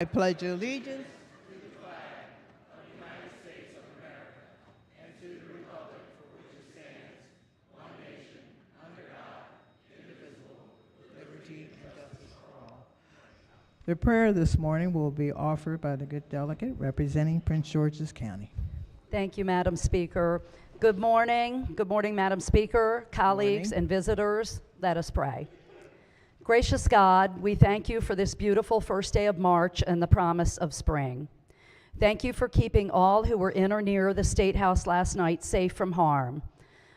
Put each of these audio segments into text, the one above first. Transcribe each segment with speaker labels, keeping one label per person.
Speaker 1: I pledge allegiance liberty and justice for all. The prayer this morning will be offered by the good delegate representing Prince George's County.
Speaker 2: Thank you, Madam Speaker. Good morning. Good morning, Madam Speaker, colleagues, and visitors. Let us pray. Gracious God, we thank you for this beautiful first day of March and the promise of spring. Thank you for keeping all who were in or near the State House last night safe from harm.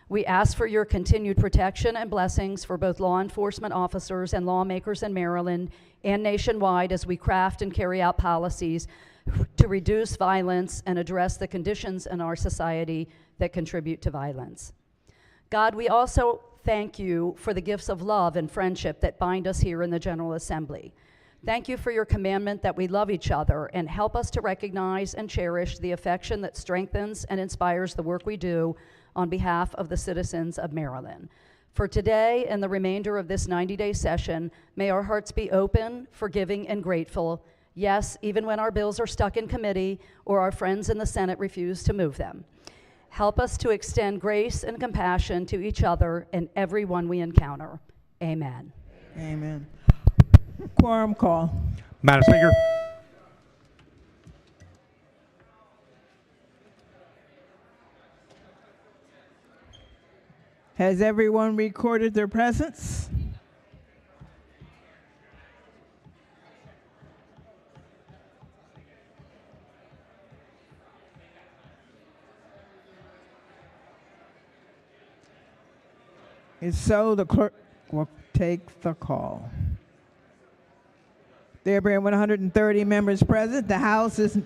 Speaker 2: We ask for your continued protection and blessings for both law enforcement officers and lawmakers in Maryland and nationwide as we craft and carry out policies to reduce violence and address the conditions in our society that contribute to violence. God, we also thank you for the gifts of love and friendship that bind us here in the General Assembly. Thank you for your commandment that we love each other and help us to recognize and cherish the affection that strengthens and inspires the work we do on behalf of the citizens of Maryland. For today and the remainder of this 90-day session, may our hearts be open, forgiving, and grateful. Yes, even when our bills are stuck in committee or our friends in the Senate refuse to move them. Help us to extend grace and compassion to each other and everyone we encounter. Amen.
Speaker 1: Amen. Quorum call.
Speaker 3: Madam Speaker.
Speaker 1: Has everyone recorded their presence? If so, the clerk will take the call. There being 130 members present, the House is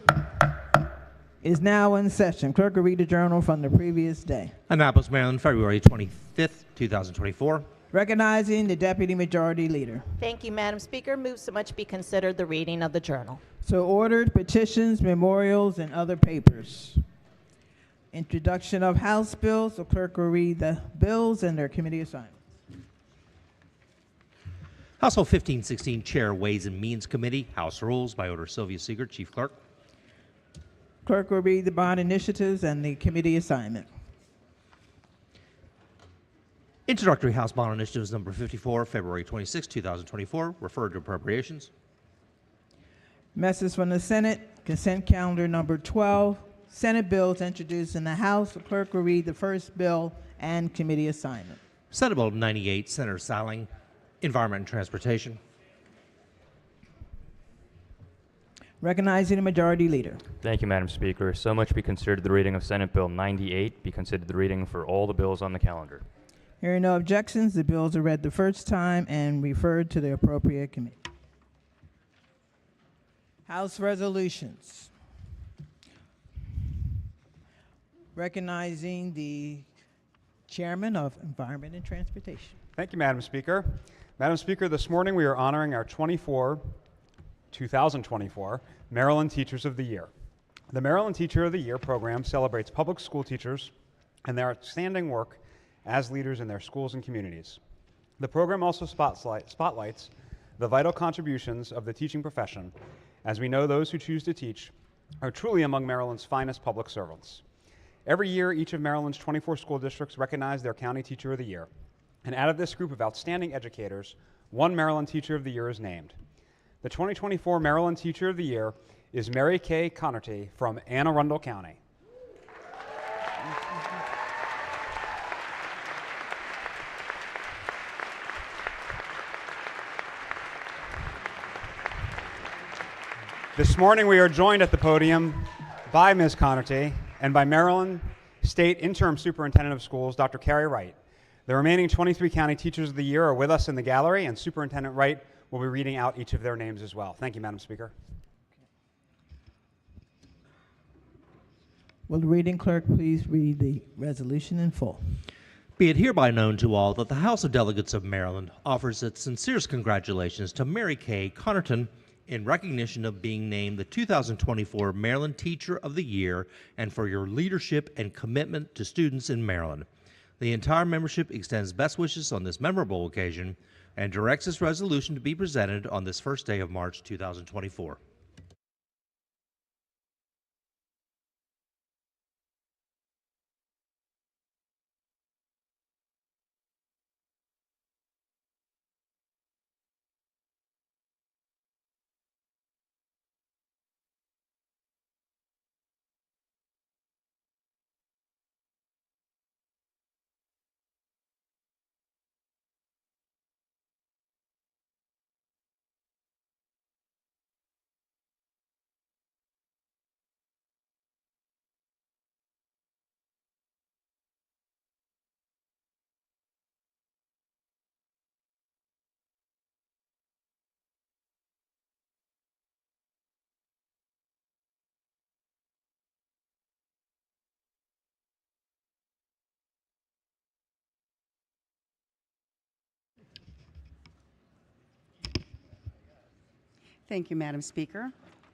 Speaker 1: now in session. Clerk will read the journal from the previous day.
Speaker 3: Annapolis, Maryland, February 25th, 2024.
Speaker 1: Recognizing the Deputy Majority Leader.
Speaker 4: Thank you, Madam Speaker. Move so much be considered the reading of the journal.
Speaker 1: So ordered. Petitions, memorials, and other papers. Introduction of House bills. The clerk will read the bills and their committee assignments.
Speaker 3: House Bill 1516, Chair, Ways and Means Committee. House Rules by order Sylvia Seeger, Chief Clerk.
Speaker 1: Clerk will read the bond initiatives and the committee assignment.
Speaker 3: Introductory House Bond Initiatives number 54, February 26, 2024. Referred to appropriations.
Speaker 1: Message from the Senate. Consent calendar number 12. Senate bills introduced in the House. The clerk will read the first bill and committee assignment.
Speaker 3: Senate Bill 98, Senator Salling, Environment and Transportation.
Speaker 1: Recognizing the Majority Leader.
Speaker 5: Thank you, Madam Speaker. So much be considered the reading of Senate Bill 98, be considered the reading for all the bills on the calendar.
Speaker 1: Hearing no objections, the bills are read the first time and referred to the appropriate committee. House resolutions. Recognizing the Chairman of Environment and Transportation.
Speaker 6: Thank you, Madam Speaker. Madam Speaker, this morning we are honoring our 2024 Maryland Teachers of the Year. The Maryland Teacher of the Year program celebrates public school teachers and their outstanding work as leaders in their schools and communities. The program also spotlights the vital contributions of the teaching profession, as we know those who choose to teach are truly among Maryland's finest public servants. Every year, each of Maryland's 24 school districts recognize their County Teacher of the Year. And out of this group of outstanding educators, one Maryland Teacher of the Year is named. The 2024 Maryland Teacher of the Year is Mary Kay Connerty from Anne Arundel County. This morning we are joined at the podium by Ms. Connerty and by Maryland State Interim Superintendent of Schools, Dr. Carrie Wright. The remaining 23 County Teachers of the Year are with us in the gallery, and Superintendent Wright will be reading out each of their names as well. Thank you, Madam Speaker.
Speaker 1: Will the reading clerk please read the resolution in full?
Speaker 3: Be it hereby known to all that the House of Delegates of Maryland offers its sincerest congratulations to Mary Kay Connerton in recognition of being named the 2024 Maryland Teacher of the Year and for your leadership and commitment to students in Maryland. The entire membership extends best wishes on this memorable occasion and directs this resolution to be presented on this first day of March 2024.
Speaker 7: Thank you, Madam Speaker.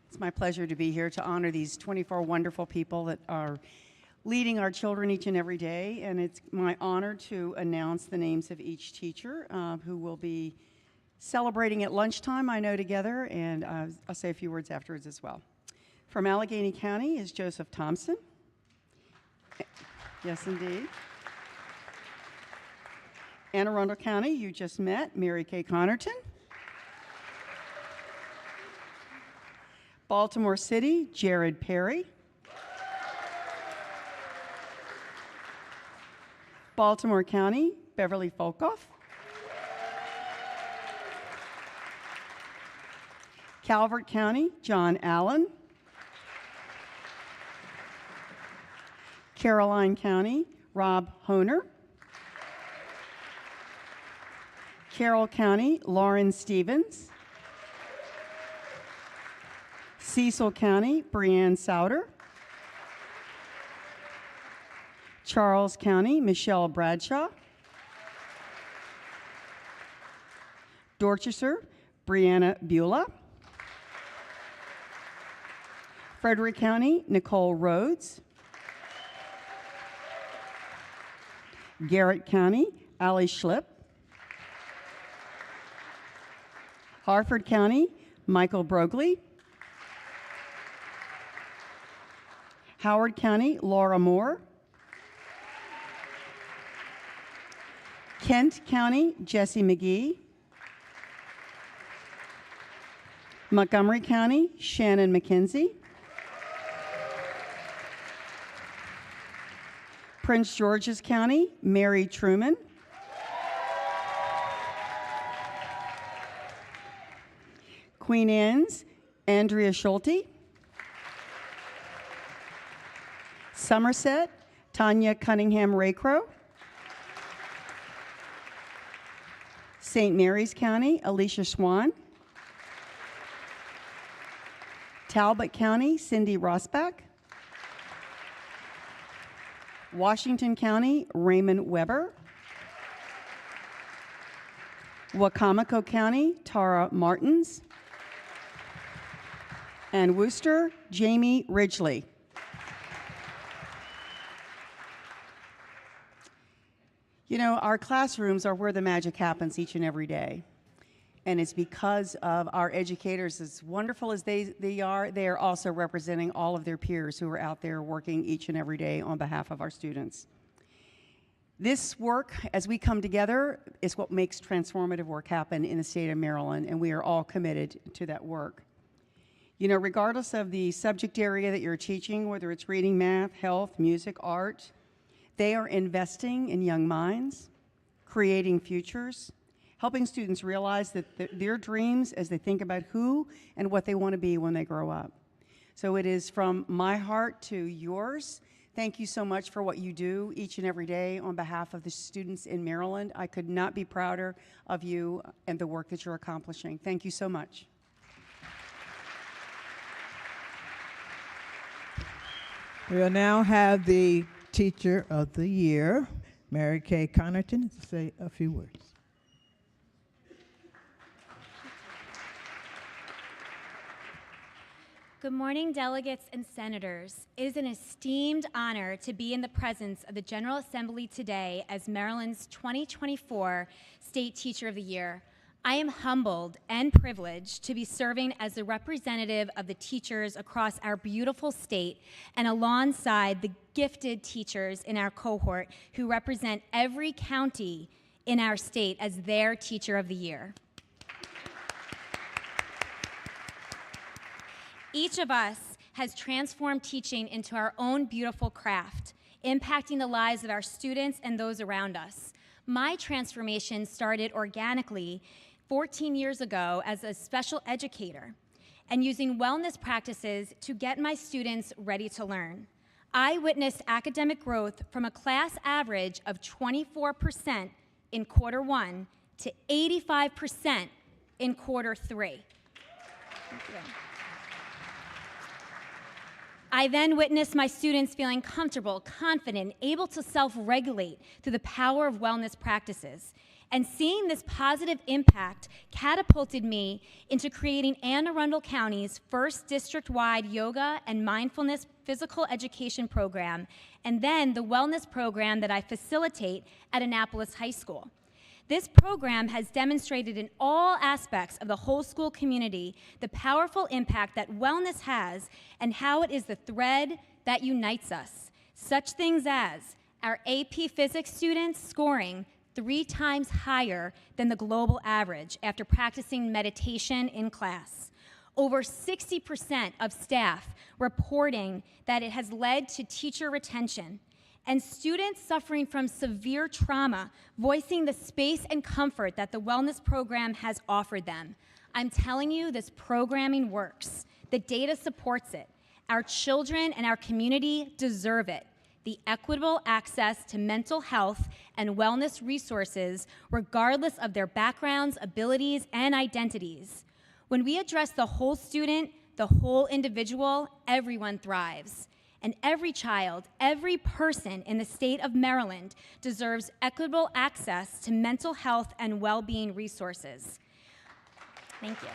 Speaker 7: It's my pleasure to be here to honor these 24 wonderful people that are leading our children each and every day, and it's my honor to announce the names of each teacher who will be celebrating at lunchtime, I know, together, and I'll say a few words afterwards as well. From Allegheny County is Joseph Thompson. Yes, indeed. Anne Arundel County, you just met Mary Kay Connerton. Baltimore City, Jared Perry. Baltimore County, Beverly Folkoff. Calvert County, John Allen. Caroline County, Rob Honer. Carroll County, Lauren Stevens. Cecil County, Brianne Souter. Charles County, Michelle Bradshaw. Dorchester, Brianna Beulah. Frederick County, Nicole Rhodes. Garrett County, Allie Schlipp. Harford County, Michael Brogley. Howard County, Laura Moore. Kent County, Jesse McGee. Montgomery County, Shannon McKenzie. Prince George's County, Mary Truman. Queen Anne's, Andrea Schulte. Somerset, Tanya Cunningham Raycrow. St. Mary's County, Alicia Swan. Talbot County, Cindy Rosbach. Washington County, Raymond Weber. Wacomico County, Tara Martins. And Worcester, Jamie Ridgely. You know, our classrooms are where the magic happens each and every day. And it's because of our educators, as wonderful as they are also representing all of their peers who are out there working each and every day on behalf of our students. This work, as we come together, is what makes transformative work happen in the state of Maryland, and we are all committed to that work. You know, regardless of the subject area that you're teaching, whether it's reading, math, health, music, art, they are investing in young minds, creating futures, helping students realize that their dreams as they think about who and what they want to be when they grow up. So it is from my heart to yours. Thank you so much for what you do each and every day on behalf of the students in Maryland. I could not be prouder of you and the work that you're accomplishing. Thank you so much.
Speaker 1: We will now have the Teacher of the Year, Mary Kay Connerton, to say a few words.
Speaker 8: Good morning, delegates and senators. It is an esteemed honor to be in the presence of the General Assembly today as Maryland's 2024 State Teacher of the Year. I am humbled and privileged to be serving as the representative of the teachers across our beautiful state and alongside the gifted teachers in our cohort who represent every county in our state as their Teacher of the Year. Each of us has transformed teaching into our own beautiful craft, impacting the lives of our students and those around us. My transformation started organically 14 years ago as a special educator and using wellness practices to get my students ready to learn. I witnessed academic growth from a class average of 24% in quarter 1 to 85% in quarter 3. Thank you. I then witnessed my students feeling comfortable, confident, able to self-regulate through the power of wellness practices. And seeing this positive impact catapulted me into creating Anne Arundel County's first district-wide yoga and mindfulness physical education program, and then the wellness program that I facilitate at Annapolis High School. This program has demonstrated in all aspects of the whole school community the powerful impact that wellness has and how it is the thread that unites us. Such things as our AP Physics students scoring 3 times higher than the global average after practicing meditation in class. Over 60% of staff reporting that it has led to teacher retention, and students suffering from severe trauma voicing the space and comfort that the wellness program has offered them. I'm telling you, this programming works. The data supports it. Our children and our community deserve it. The equitable access to mental health and wellness resources, regardless of their backgrounds, abilities, and identities. When we address the whole student, the whole individual, everyone thrives. And every child, every person in the state of Maryland deserves equitable access to mental health and well-being resources. Thank you.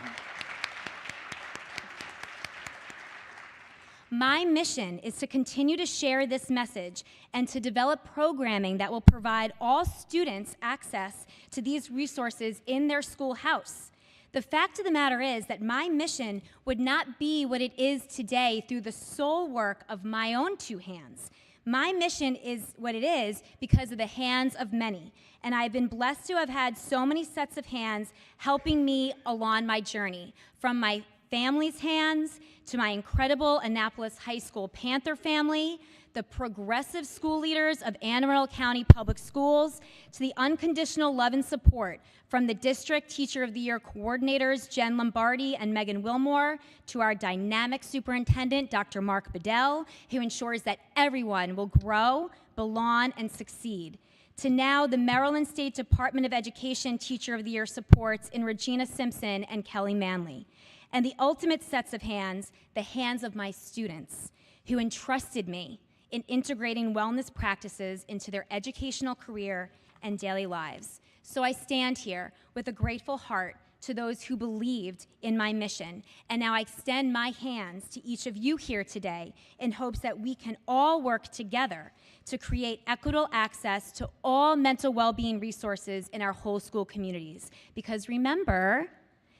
Speaker 8: My mission is to continue to share this message and to develop programming that will provide all students access to these resources in their schoolhouse. The fact of the matter is that my mission would not be what it is today through the sole work of my own 2 hands. My mission is what it is because of the hands of many. And I've been blessed to have had so many sets of hands helping me along my journey, from my family's hands to my incredible Annapolis High School Panther family, the progressive school leaders of Anne Arundel County Public Schools, to the unconditional love and support from the District Teacher of the Year coordinators, Jen Lombardi and Megan Wilmore, to our dynamic superintendent, Dr. Mark Bedell, who ensures that everyone will grow, belong, and succeed, to now the Maryland State Department of Education Teacher of the Year supports in Regina Simpson and Kelly Manley. And the ultimate sets of hands, the hands of my students, who entrusted me in integrating wellness practices into their educational career and daily lives. So I stand here with a grateful heart to those who believed in my mission, and now I extend my hands to each of you here today in hopes that we can all work together to create equitable access to all mental well-being resources in our whole school communities. Because remember,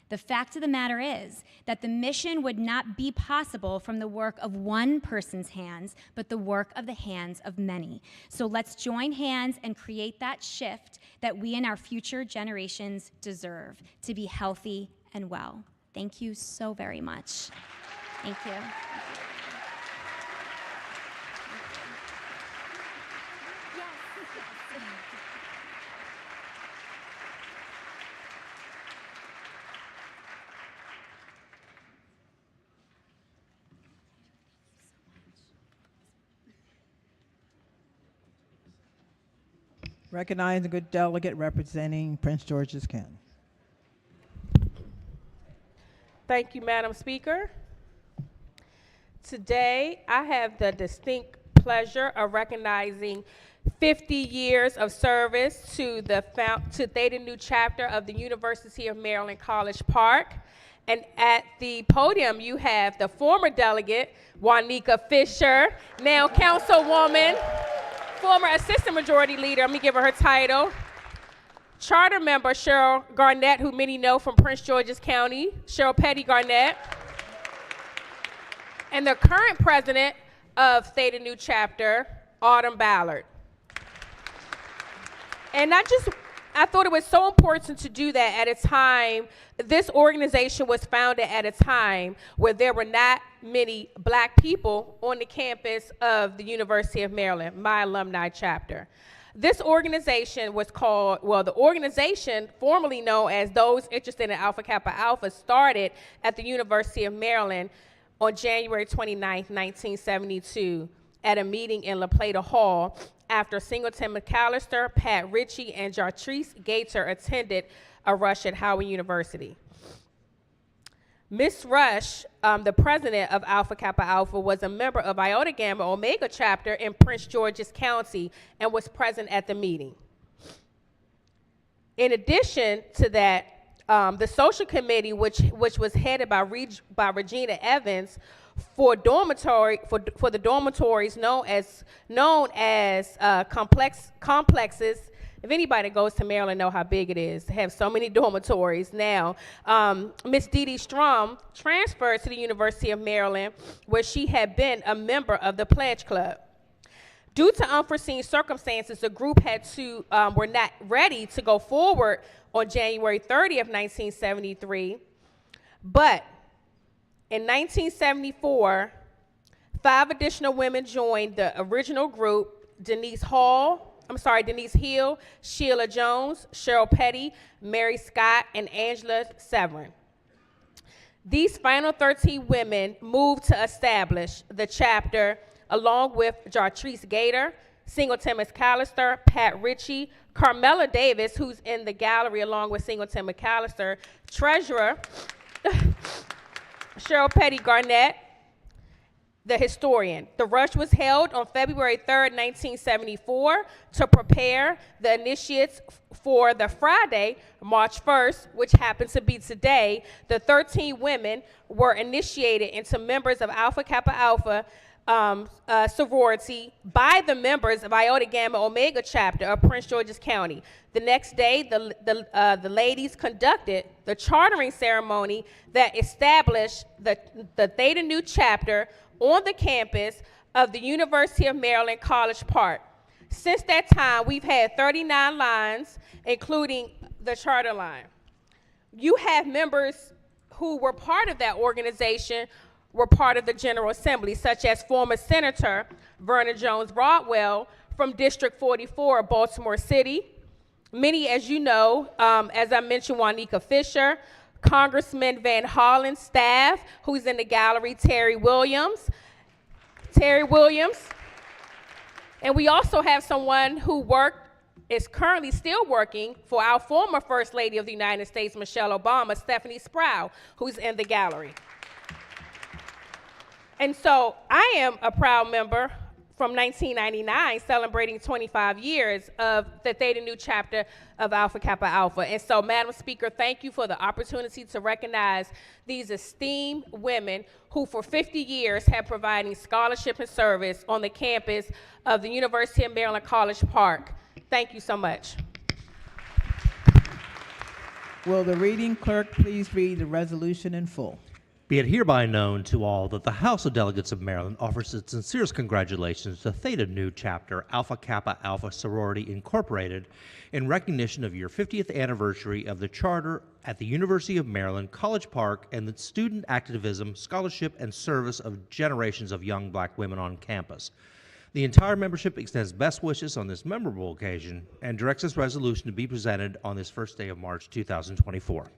Speaker 8: the fact of the matter is that the mission would not be possible from the work of one person's hands, but the work of the hands of many. So let's join hands and create that shift that we and our future generations deserve to be healthy and well. Thank you so very much. Thank you.
Speaker 1: Recognize a good delegate representing Prince George's County.
Speaker 9: Thank you, Madam Speaker. Today, I have the distinct pleasure of recognizing 50 years of service to Theta Nu chapter of the University of Maryland College Park. And at the podium, you have the former delegate, Juanica Fisher, now Councilwoman, former Assistant Majority Leader, let me give her her title, Charter Member Cheryl Garnett, who many know from Prince George's County, Cheryl Petty Garnett, and the current president of Theta Nu chapter, Autumn Ballard. And I thought it was so important to do that at a time, this organization was founded at a time where there were not many Black people on the campus of the University of Maryland, my alumni chapter. This organization was called, well, the organization formerly known as Those Interested in Alpha Kappa Alpha started at the University of Maryland on January 29, 1972 at a meeting in La Plata Hall after Singleton McAllister, Pat Ritchie, and Jartrice Gator attended a rush at Howard University. Ms. Rush, the president of Alpha Kappa Alpha, was a member of Iota Gamma Omega chapter in Prince George's County and was present at the meeting. In addition to that, the social committee, which was headed by Regina Evans, for the dormitories known as complexes. If anybody goes to Maryland, know how big it is to have so many dormitories now. Miss Dee Dee Strum transferred to the University of Maryland, where she had been a member of the Pledge Club. Due to unforeseen circumstances, the group were not ready to go forward on January 30th, 1973. But in 1974, 5 additional women joined the original group: Denise Hill, Sheila Jones, Cheryl Petty, Mary Scott, and Angela Severin. These final 13 women moved to establish the chapter along with Jartrice Gator, Singleton McAllister, Pat Ritchie, Carmela Davis, who's in the gallery along with Singleton McAllister, treasurer, Cheryl Petty Garnett, the historian. The rush was held on February 3rd, 1974 to prepare the initiates for the Friday, March 1st, which happens to be today. The 13 women were initiated into members of Alpha Kappa Alpha sorority by the members of Iota Gamma Omega chapter of Prince George's County. The next day, the ladies conducted the chartering ceremony that established the Theta Nu chapter on the campus of the University of Maryland, College Park. Since that time, we've had 39 lines, including the charter line. You have members who were part of that organization, were part of the General Assembly, such as former Senator Vernon Jones Rodwell from District 44 of Baltimore City. Many, as you know, as I mentioned, Juanica Fisher, Congressman Van Hollen's staff, who's in the gallery, Terry Williams. And we also have someone who is currently still working for our former First Lady of the United States, Michelle Obama, Stephanie Sproul, who's in the gallery. And so I am a proud member from 1999, celebrating 25 years of the Theta Nu chapter of Alpha Kappa Alpha. And so, Madam Speaker, thank you for the opportunity to recognize these esteemed women who for 50 years have provided scholarship and service on the campus of the University of Maryland, College Park. Thank you so much.
Speaker 1: Will the reading clerk please read the resolution in full?
Speaker 3: Be it hereby known to all that the House of Delegates of Maryland offers its sincerest congratulations to Theta Nu Chapter Alpha Kappa Alpha Sorority Incorporated in recognition of your 50th anniversary of the charter at the University of Maryland, College Park, and the student activism, scholarship, and service of generations of young black women on campus. The entire membership extends best wishes on this memorable occasion and directs this resolution to be presented on this first day of March 2024.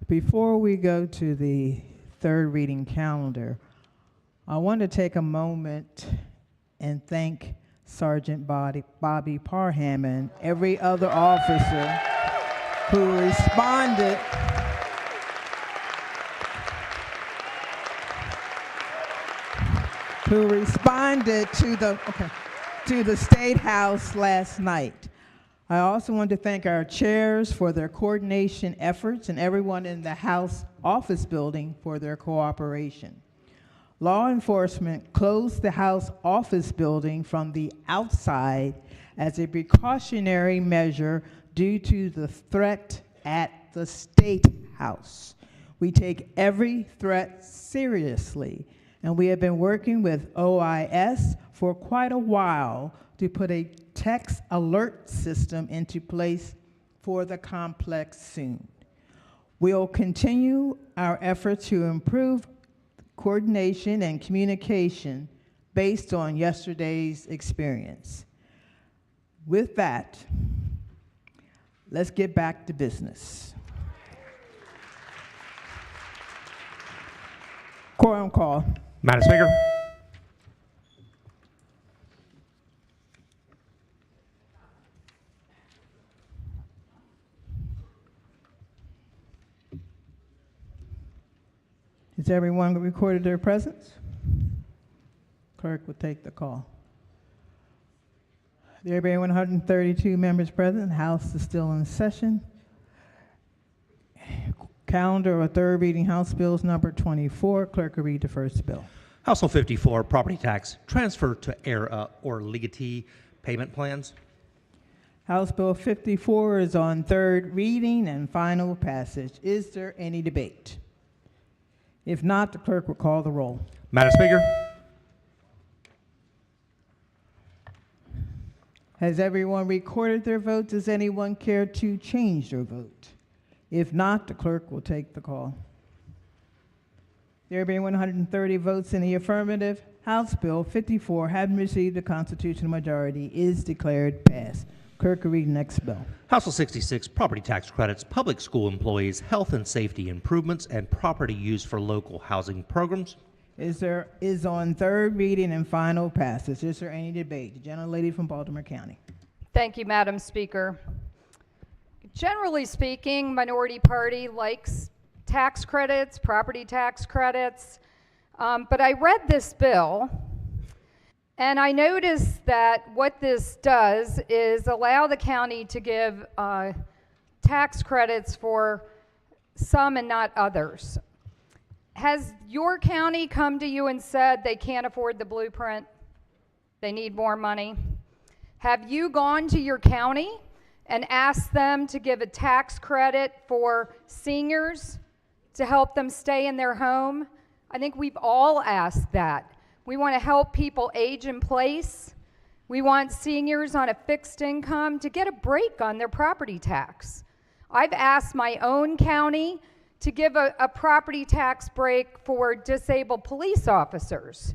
Speaker 1: Before we go to the third reading calendar, I want to take a moment and thank Sergeant Bobby Parham and every other officer who responded to the State House last night. I also want to thank our chairs for their coordination efforts and everyone in the House office building for their cooperation. Law enforcement closed the House office building from the outside as a precautionary measure due to the threat at the State House. We take every threat seriously, and we have been working with OIS for quite a while to put a text alert system into place for the complex soon. We'll continue our efforts to improve coordination and communication based on yesterday's experience. With that, let's get back to business. Quorum call.
Speaker 3: Madam Speaker.
Speaker 1: Has everyone recorded their presence? Clerk will take the call. There being 132 members present, the House is still in session. Calendar of third reading House Bills number 24. Clerk will read the first bill.
Speaker 3: House Bill 54, property tax, transfer to ERA or legatee payment plans.
Speaker 1: House Bill 54 is on third reading and final passage. Is there any debate? If not, the clerk will call the roll.
Speaker 3: Madam Speaker.
Speaker 1: Has everyone recorded their vote? Does anyone care to change their vote? If not, the clerk will take the call. There being 130 votes in the affirmative, House Bill 54, having received a constitutional majority, is declared passed. Clerk will read the next bill.
Speaker 3: House Bill 66, property tax credits, public school employees, health and safety improvements, and property used for local housing programs.
Speaker 1: Is on third reading and final passage. Is there any debate? The gentlelady from Baltimore County.
Speaker 2: Thank you, Madam Speaker. Generally speaking, minority party likes tax credits, property tax credits, but I read this bill and I noticed that what this does is allow the county to give tax credits for some and not others. Has your county come to you and said they can't afford the blueprint? They need more money? Have you gone to your county and asked them to give a tax credit for seniors to help them stay in their home? I think we've all asked that. We want to help people age in place. We want seniors on a fixed income to get a break on their property tax. I've asked my own county to give a property tax break for disabled police officers,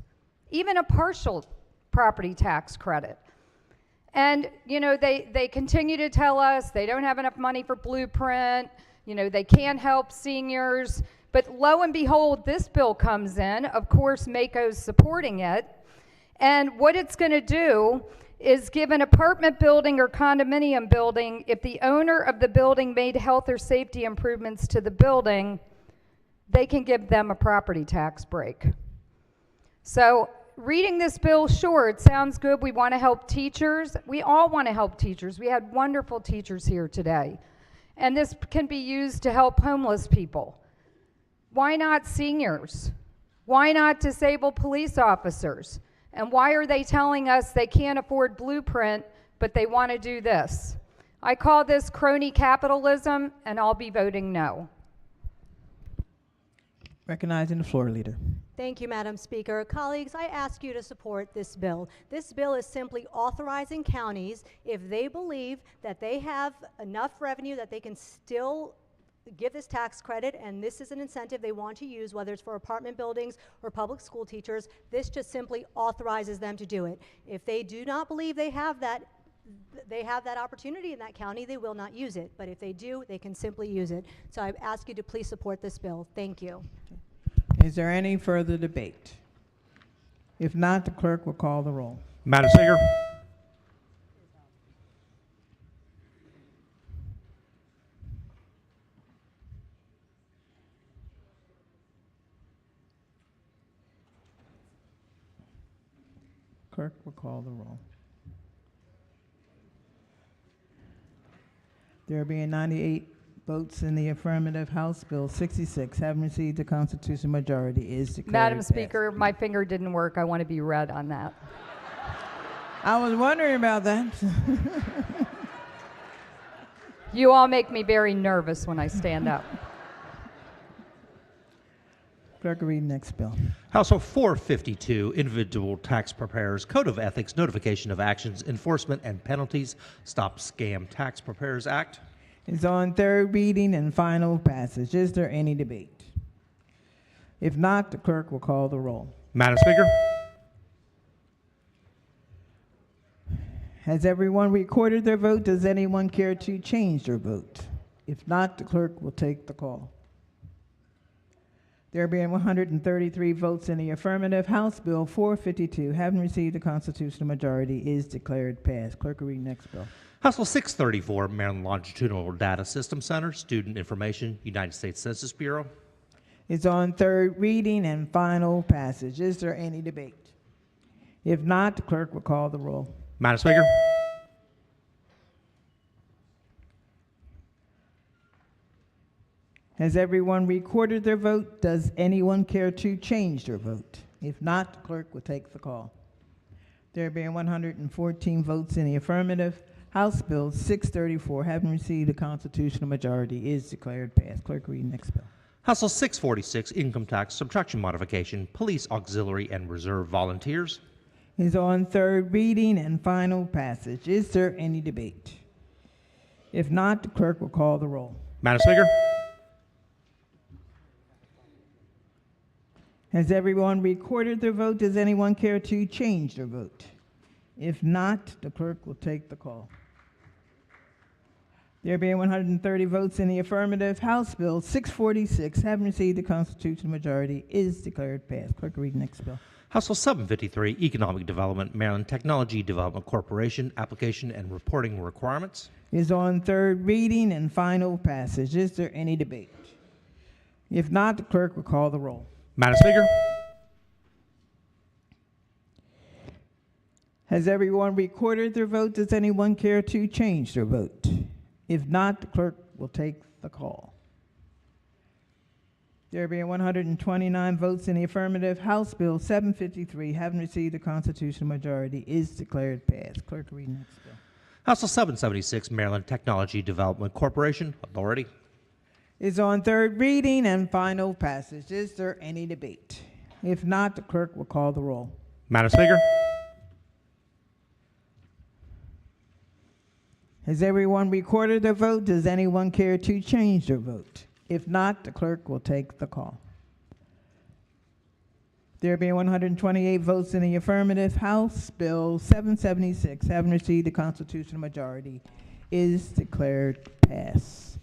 Speaker 2: even a partial property tax credit. And, you know, they continue to tell us they don't have enough money for blueprint, you know, they can't help seniors. But lo and behold, this bill comes in. Of course, MACO's supporting it. And what it's going to do is give an apartment building or condominium building, if the owner of the building made health or safety improvements to the building, they can give them a property tax break. So reading this bill, sure, it sounds good. We want to help teachers. We all want to help teachers. We had wonderful teachers here today. And this can be used to help homeless people. Why not seniors? Why not disabled police officers? And why are they telling us they can't afford blueprint, but they want to do this? I call this crony capitalism, and I'll be voting no.
Speaker 1: Recognizing the floor leader.
Speaker 10: Thank you, Madam Speaker. Colleagues, I ask you to support this bill. This bill is simply authorizing counties, if they believe that they have enough revenue that they can still give this tax credit, and this is an incentive they want to use, whether it's for apartment buildings or public school teachers, this just simply authorizes them to do it. If they do not believe they have that opportunity in that county, they will not use it. But if they do, they can simply use it. So I ask you to please support this bill. Thank you.
Speaker 1: Is there any further debate? If not, the clerk will call the roll.
Speaker 3: Madam Speaker.
Speaker 1: Clerk will call the roll. There being 98 votes in the affirmative, House Bill 66, having received a constitutional majority, is declared
Speaker 2: Madam
Speaker 1: passed.
Speaker 2: Speaker, my finger didn't work. I want to be read on that.
Speaker 1: I was wondering about that.
Speaker 2: You all make me very nervous when I stand up.
Speaker 1: Clerk will read next bill.
Speaker 3: House Bill 452, Individual Tax Preparers Code of Ethics, Notification of Actions, Enforcement and Penalties, Stop Scam Tax Preparers Act.
Speaker 1: It's on third reading and final passage. Is there any debate? If not, the clerk will call the roll.
Speaker 3: Madam Speaker.
Speaker 1: Has everyone recorded their vote? Does anyone care to change their vote? If not, the clerk will take the call. There being 133 votes in the affirmative, House Bill 452, having received a constitutional majority, is declared passed. Clerk will read next bill.
Speaker 3: House Bill 634, Maryland Longitudinal Data System Center, Student Information, United States Census Bureau.
Speaker 1: It's on third reading and final passage. Is there any debate? If not, the clerk will call the roll.
Speaker 3: Madam Speaker.
Speaker 1: Has everyone recorded their vote? Does anyone care to change their vote? If not, the clerk will take the call. There being 114 votes in the affirmative, House Bill 634, having received a constitutional majority, is declared passed. Clerk, read next bill.
Speaker 3: House Bill 646, Income Tax Subtraction Modification, Police Auxiliary and Reserve Volunteers.
Speaker 1: Is on third reading and final passage. Is there any debate? If not, the clerk will call the roll.
Speaker 3: Madam Speaker.
Speaker 1: Has everyone recorded their vote? Does anyone care to change their vote? If not, the clerk will take the call. There being 130 votes in the affirmative, House Bill 646, having received the constitutional majority, is declared passed. Clerk, read next bill.
Speaker 3: House Bill 753, Economic Development, Maryland Technology Development Corporation, Application and Reporting Requirements.
Speaker 1: Is on third reading and final passage. Is there any debate? If not, the clerk will call the roll.
Speaker 3: Madam Speaker.
Speaker 1: Has everyone recorded their vote? Does anyone care to change their vote? If not, the clerk will take the call. There being 129 votes in the affirmative, House Bill 753, having received a constitutional majority, is declared passed. Clerk, read next bill.
Speaker 3: House Bill 776, Maryland Technology Development Corporation, Authority.
Speaker 1: Is on third reading and final passage. Is there any debate? If not, the clerk will call the roll.
Speaker 3: Madam Speaker.
Speaker 1: Has everyone recorded their vote? Does anyone care to change their vote? If not, the clerk will take the call. There being 128 votes in the affirmative, House Bill 776, having received the constitutional majority, is declared passed.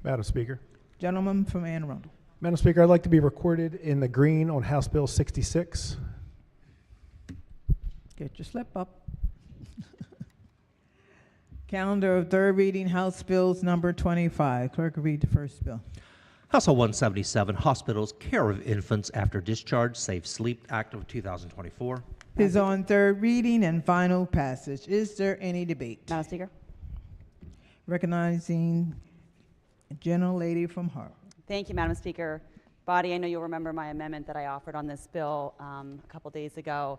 Speaker 11: Madam Speaker.
Speaker 1: Gentleman from Anne Arundel.
Speaker 11: Madam Speaker, I'd like to be recorded in the green on House Bill 66.
Speaker 1: Get your slip up. Calendar of third reading, House Bills number 25. Clerk will read the first bill.
Speaker 3: House Bill 177, Hospitals Care of Infants After Discharge, Safe Sleep Act of 2024.
Speaker 1: Is on third reading and final passage. Is there any debate?
Speaker 12: Madam Speaker.
Speaker 1: Recognizing General Lady from Harvard.
Speaker 12: Thank you, Madam Speaker. Body, I know you'll remember my amendment that I offered on this bill a couple days ago.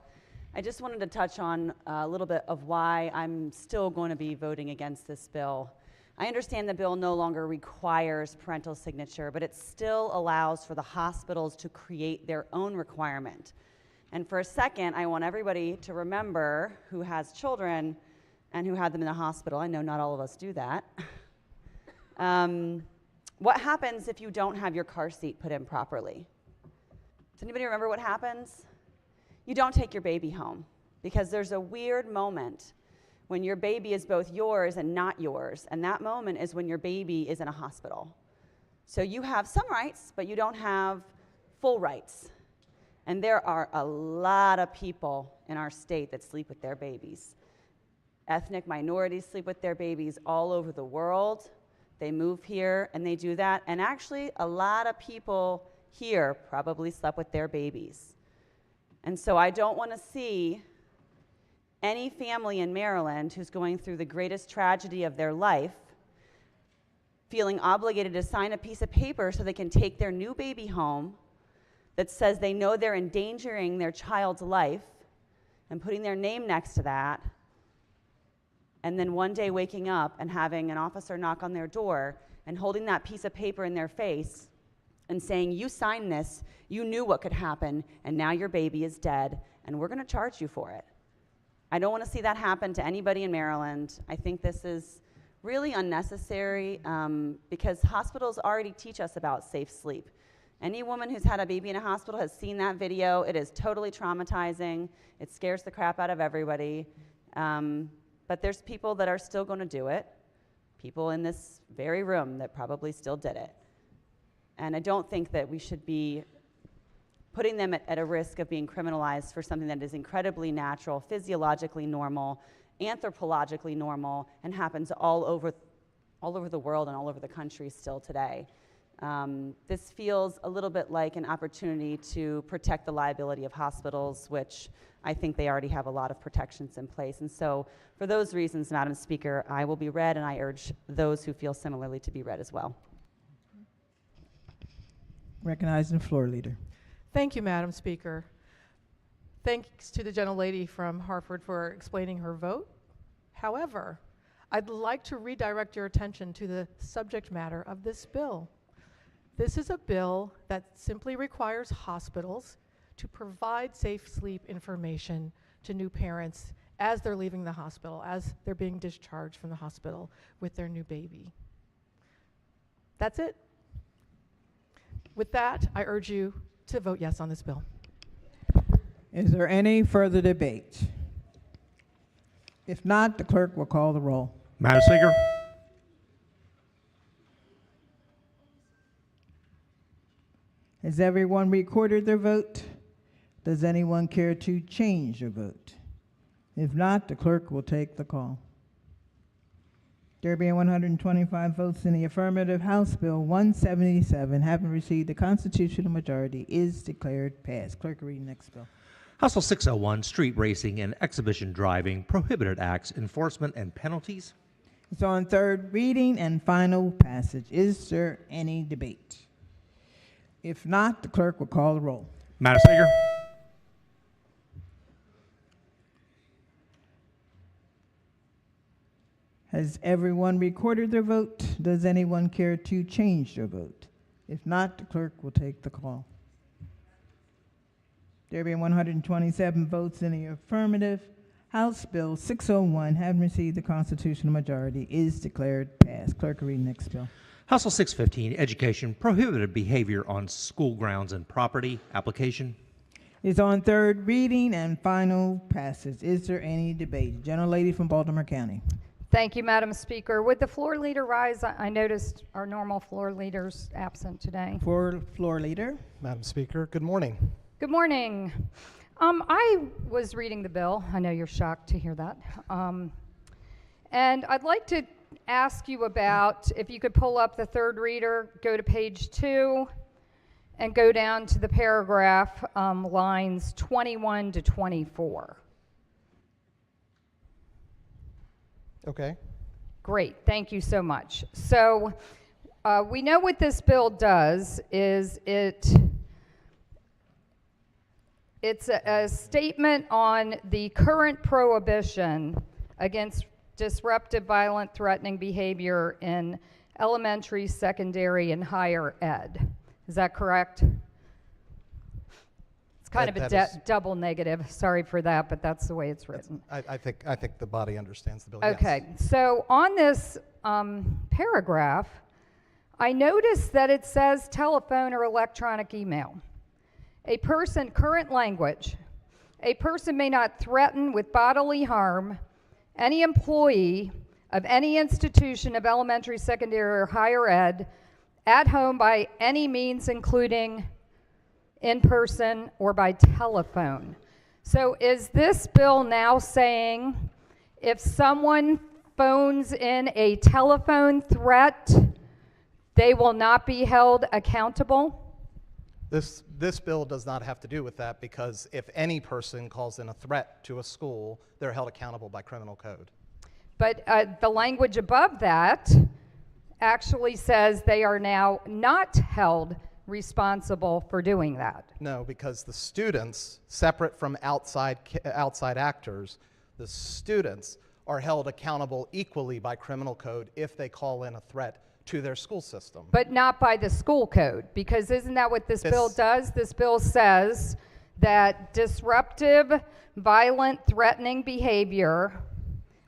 Speaker 12: I just wanted to touch on a little bit of why I'm still going to be voting against this bill. I understand the bill no longer requires parental signature, but it still allows for the hospitals to create their own requirement. And for a second, I want everybody to remember who has children and who had them in the hospital. I know not all of us do that. What happens if you don't have your car seat put in properly? Does anybody remember what happens? You don't take your baby home because there's a weird moment when your baby is both yours and not yours, and that moment is when your baby is in a hospital. So you have some rights, but you don't have full rights. And there are a lot of people in our state that sleep with their babies. Ethnic minorities sleep with their babies all over the world. They move here and they do that. And actually, a lot of people here probably slept with their babies. And so I don't want to see any family in Maryland who's going through the greatest tragedy of their life feeling obligated to sign a piece of paper so they can take their new baby home that says they know they're endangering their child's life and putting their name next to that, and then one day waking up and having an officer knock on their door and holding that piece of paper in their face and saying, you signed this, you knew what could happen, and now your baby is dead, and we're going to charge you for it. I don't want to see that happen to anybody in Maryland. I think this is really unnecessary because hospitals already teach us about safe sleep. Any woman who's had a baby in a hospital has seen that video. It is totally traumatizing. It scares the crap out of everybody. But there's people that are still going to do it, people in this very room that probably still did it. And I don't think that we should be putting them at a risk of being criminalized for something that is incredibly natural, physiologically normal, anthropologically normal, and happens all over the world and all over the country still today. This feels a little bit like an opportunity to protect the liability of hospitals, which I think they already have a lot of protections in place. And so for those reasons, Madam Speaker, I will be read, and I urge those who feel similarly to be read as well.
Speaker 1: Recognizing the floor leader.
Speaker 13: Thank you, Madam Speaker. Thanks to the gentlelady from Hartford for explaining her vote. However, I'd like to redirect your attention to the subject matter of this bill. This is a bill that simply requires hospitals to provide safe sleep information to new parents as they're leaving the hospital, as they're being discharged from the hospital with their new baby. That's it. With that, I urge you to vote yes on this bill.
Speaker 1: Is there any further debate? If not, the clerk will call the roll.
Speaker 3: Madam Speaker.
Speaker 1: Has everyone recorded their vote? Does anyone care to change their vote? If not, the clerk will take the call. There being 125 votes in the affirmative, House Bill 177, having received the constitutional majority, is declared passed. Clerk, read the next bill.
Speaker 3: House Bill 601, Street Racing and Exhibition Driving, Prohibited Acts, Enforcement and Penalties.
Speaker 1: It's on third reading and final passage. Is there any debate? If not, the clerk will call the roll.
Speaker 3: Madam Speaker.
Speaker 1: Has everyone recorded their vote? Does anyone care to change their vote? If not, the clerk will take the call. There being 127 votes in the affirmative, House Bill 601, having received the constitutional majority, is declared passed. Clerk, read the next bill.
Speaker 3: House Bill 615, Education, Prohibited Behavior on School Grounds and Property, application.
Speaker 1: Is on third reading and final passage. Is there any debate? Gentlelady from Baltimore County.
Speaker 14: Thank you, Madam Speaker. Would the floor leader rise? I noticed our normal floor leader's absent today.
Speaker 1: Floor leader.
Speaker 11: Madam Speaker, good morning.
Speaker 14: Good morning. I was reading the bill. I know you're shocked to hear that. And I'd like to ask you about, if you could pull up the third reader, go to page 2, and go down to the paragraph, lines 21 to 24.
Speaker 11: Okay.
Speaker 14: Great, thank you so much. So we know what this bill does is it's a statement on the current prohibition against disruptive, violent, threatening behavior in elementary, secondary, and higher ed. Is that correct? It's kind of a double negative. Sorry for that, but that's the way it's written.
Speaker 11: I think the body understands the bill.
Speaker 14: Okay,
Speaker 11: yes.
Speaker 14: So on this paragraph, I noticed that it says telephone or electronic email. A person, current language, a person may not threaten with bodily harm any employee of any institution of elementary, secondary, or higher ed at home by any means, including in person or by telephone. So is this bill now saying if someone phones in a telephone threat, they will not be held accountable?
Speaker 15: This bill does not have to do with that, because if any person calls in a threat to a school, they're held accountable by criminal code.
Speaker 14: But the language above that actually says they are now not held responsible for doing that?
Speaker 15: No, because the students, separate from outside actors, the students are held accountable equally by criminal code if they call in a threat to their school system.
Speaker 14: But not by the school code, because isn't that what this bill does? This bill says that disruptive, violent, threatening behavior,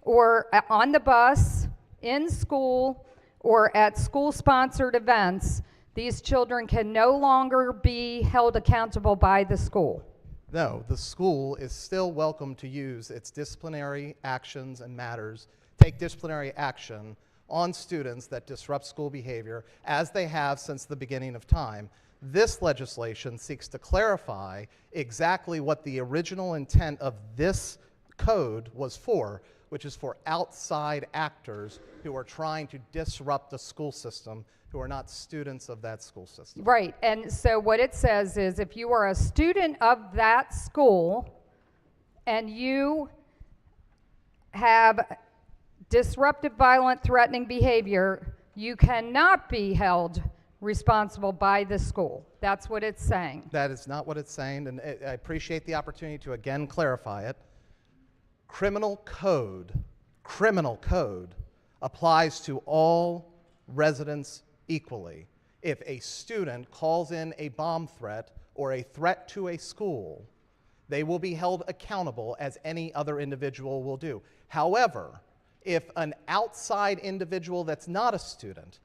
Speaker 14: or on the bus, in school, or at school-sponsored events, these children can no longer be held accountable by the school.
Speaker 15: No, the school is still welcome to use its disciplinary actions and matters, take disciplinary action on students that disrupt school behavior, as they have since the beginning of time. This legislation seeks to clarify exactly what the original intent of this code was for, which is for outside actors who are trying to disrupt the school system, who are not students of that school system.
Speaker 14: Right, and so what it says is if you are a student of that school and you have disruptive, violent, threatening behavior, you cannot be held responsible by the school. That's what it's saying.
Speaker 15: That is not what it's saying, and I appreciate the opportunity to again clarify it. Criminal code applies to all residents equally. If a student calls in a bomb threat or a threat to a school, they will be held accountable as any other individual will do. However, if an outside individual that's not a student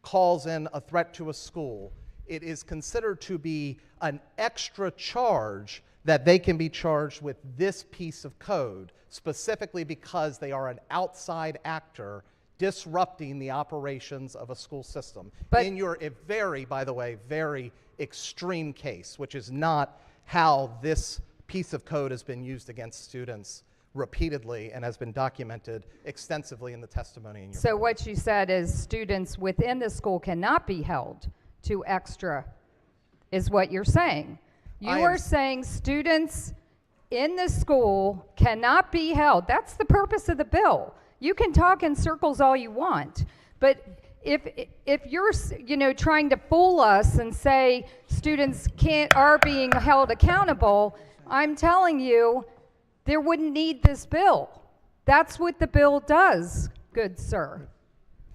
Speaker 15: calls in a threat to a school, it is considered to be an extra charge that they can be charged with this piece of code, specifically because they are an outside actor disrupting the operations of a school system. But in your by the way, very extreme case, which is not how this piece of code has been used against students repeatedly and has been documented extensively in the testimony in your
Speaker 14: So what you said is students within the school cannot be held to extra, is what you're saying. You are saying students in the school cannot be held. That's the purpose of the bill. You can talk in circles all you want, but if you're trying to fool us and say students are being held accountable, I'm telling you there wouldn't need this bill. That's what the bill does, good sir.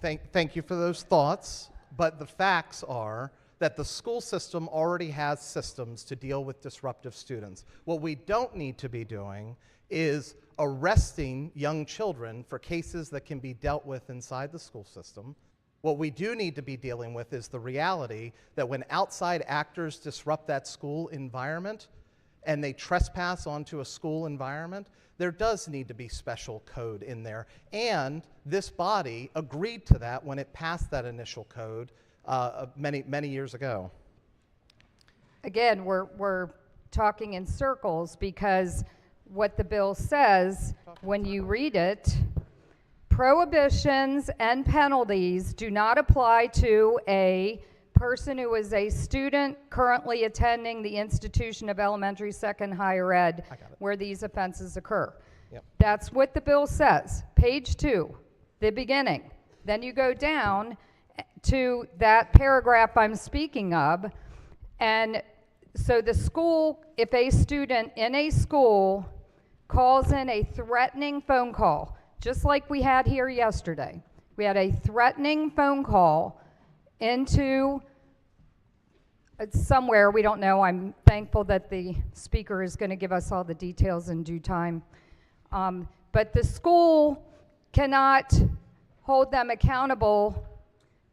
Speaker 15: Thank you for those thoughts, but the facts are that the school system already has systems to deal with disruptive students. What we don't need to be doing is arresting young children for cases that can be dealt with inside the school system. What we do need to be dealing with is the reality that when outside actors disrupt that school environment and they trespass onto a school environment, there does need to be special code in there. And this body agreed to that when it passed that initial code many years ago.
Speaker 14: Again, we're talking in circles because what the bill says, when you read it, prohibitions and penalties do not apply to a person who is a student currently attending the institution of elementary, second, higher ed where these offenses occur.
Speaker 15: Yep.
Speaker 14: That's what the bill says. Page 2, the beginning. Then you go down to that paragraph I'm speaking of, and so the school, if a student in a school calls in a threatening phone call, just like we had here yesterday, we had a threatening phone call into somewhere, we don't know. I'm thankful that the speaker is going to give us all the details in due time. But the school cannot hold them accountable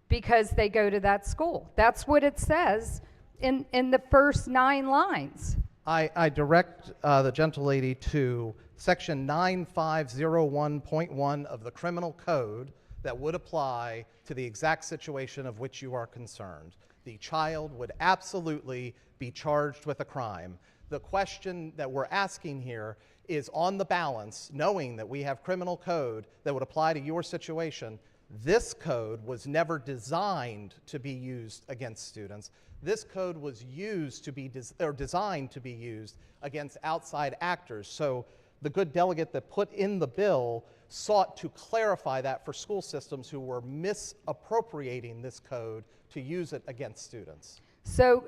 Speaker 14: because they go to that school. That's what it says in the first 9 lines.
Speaker 15: I direct the gentlelady to section 9501.1 of the criminal code that would apply to the exact situation of which you are concerned. The child would absolutely be charged with a crime. The question that we're asking here is, on the balance, knowing that we have criminal code that would apply to your situation, this code was never designed to be used against students. This code was used to be designed to be used against outside actors. So the good delegate that put in the bill sought to clarify that for school systems who were misappropriating this code to use it against students.
Speaker 14: So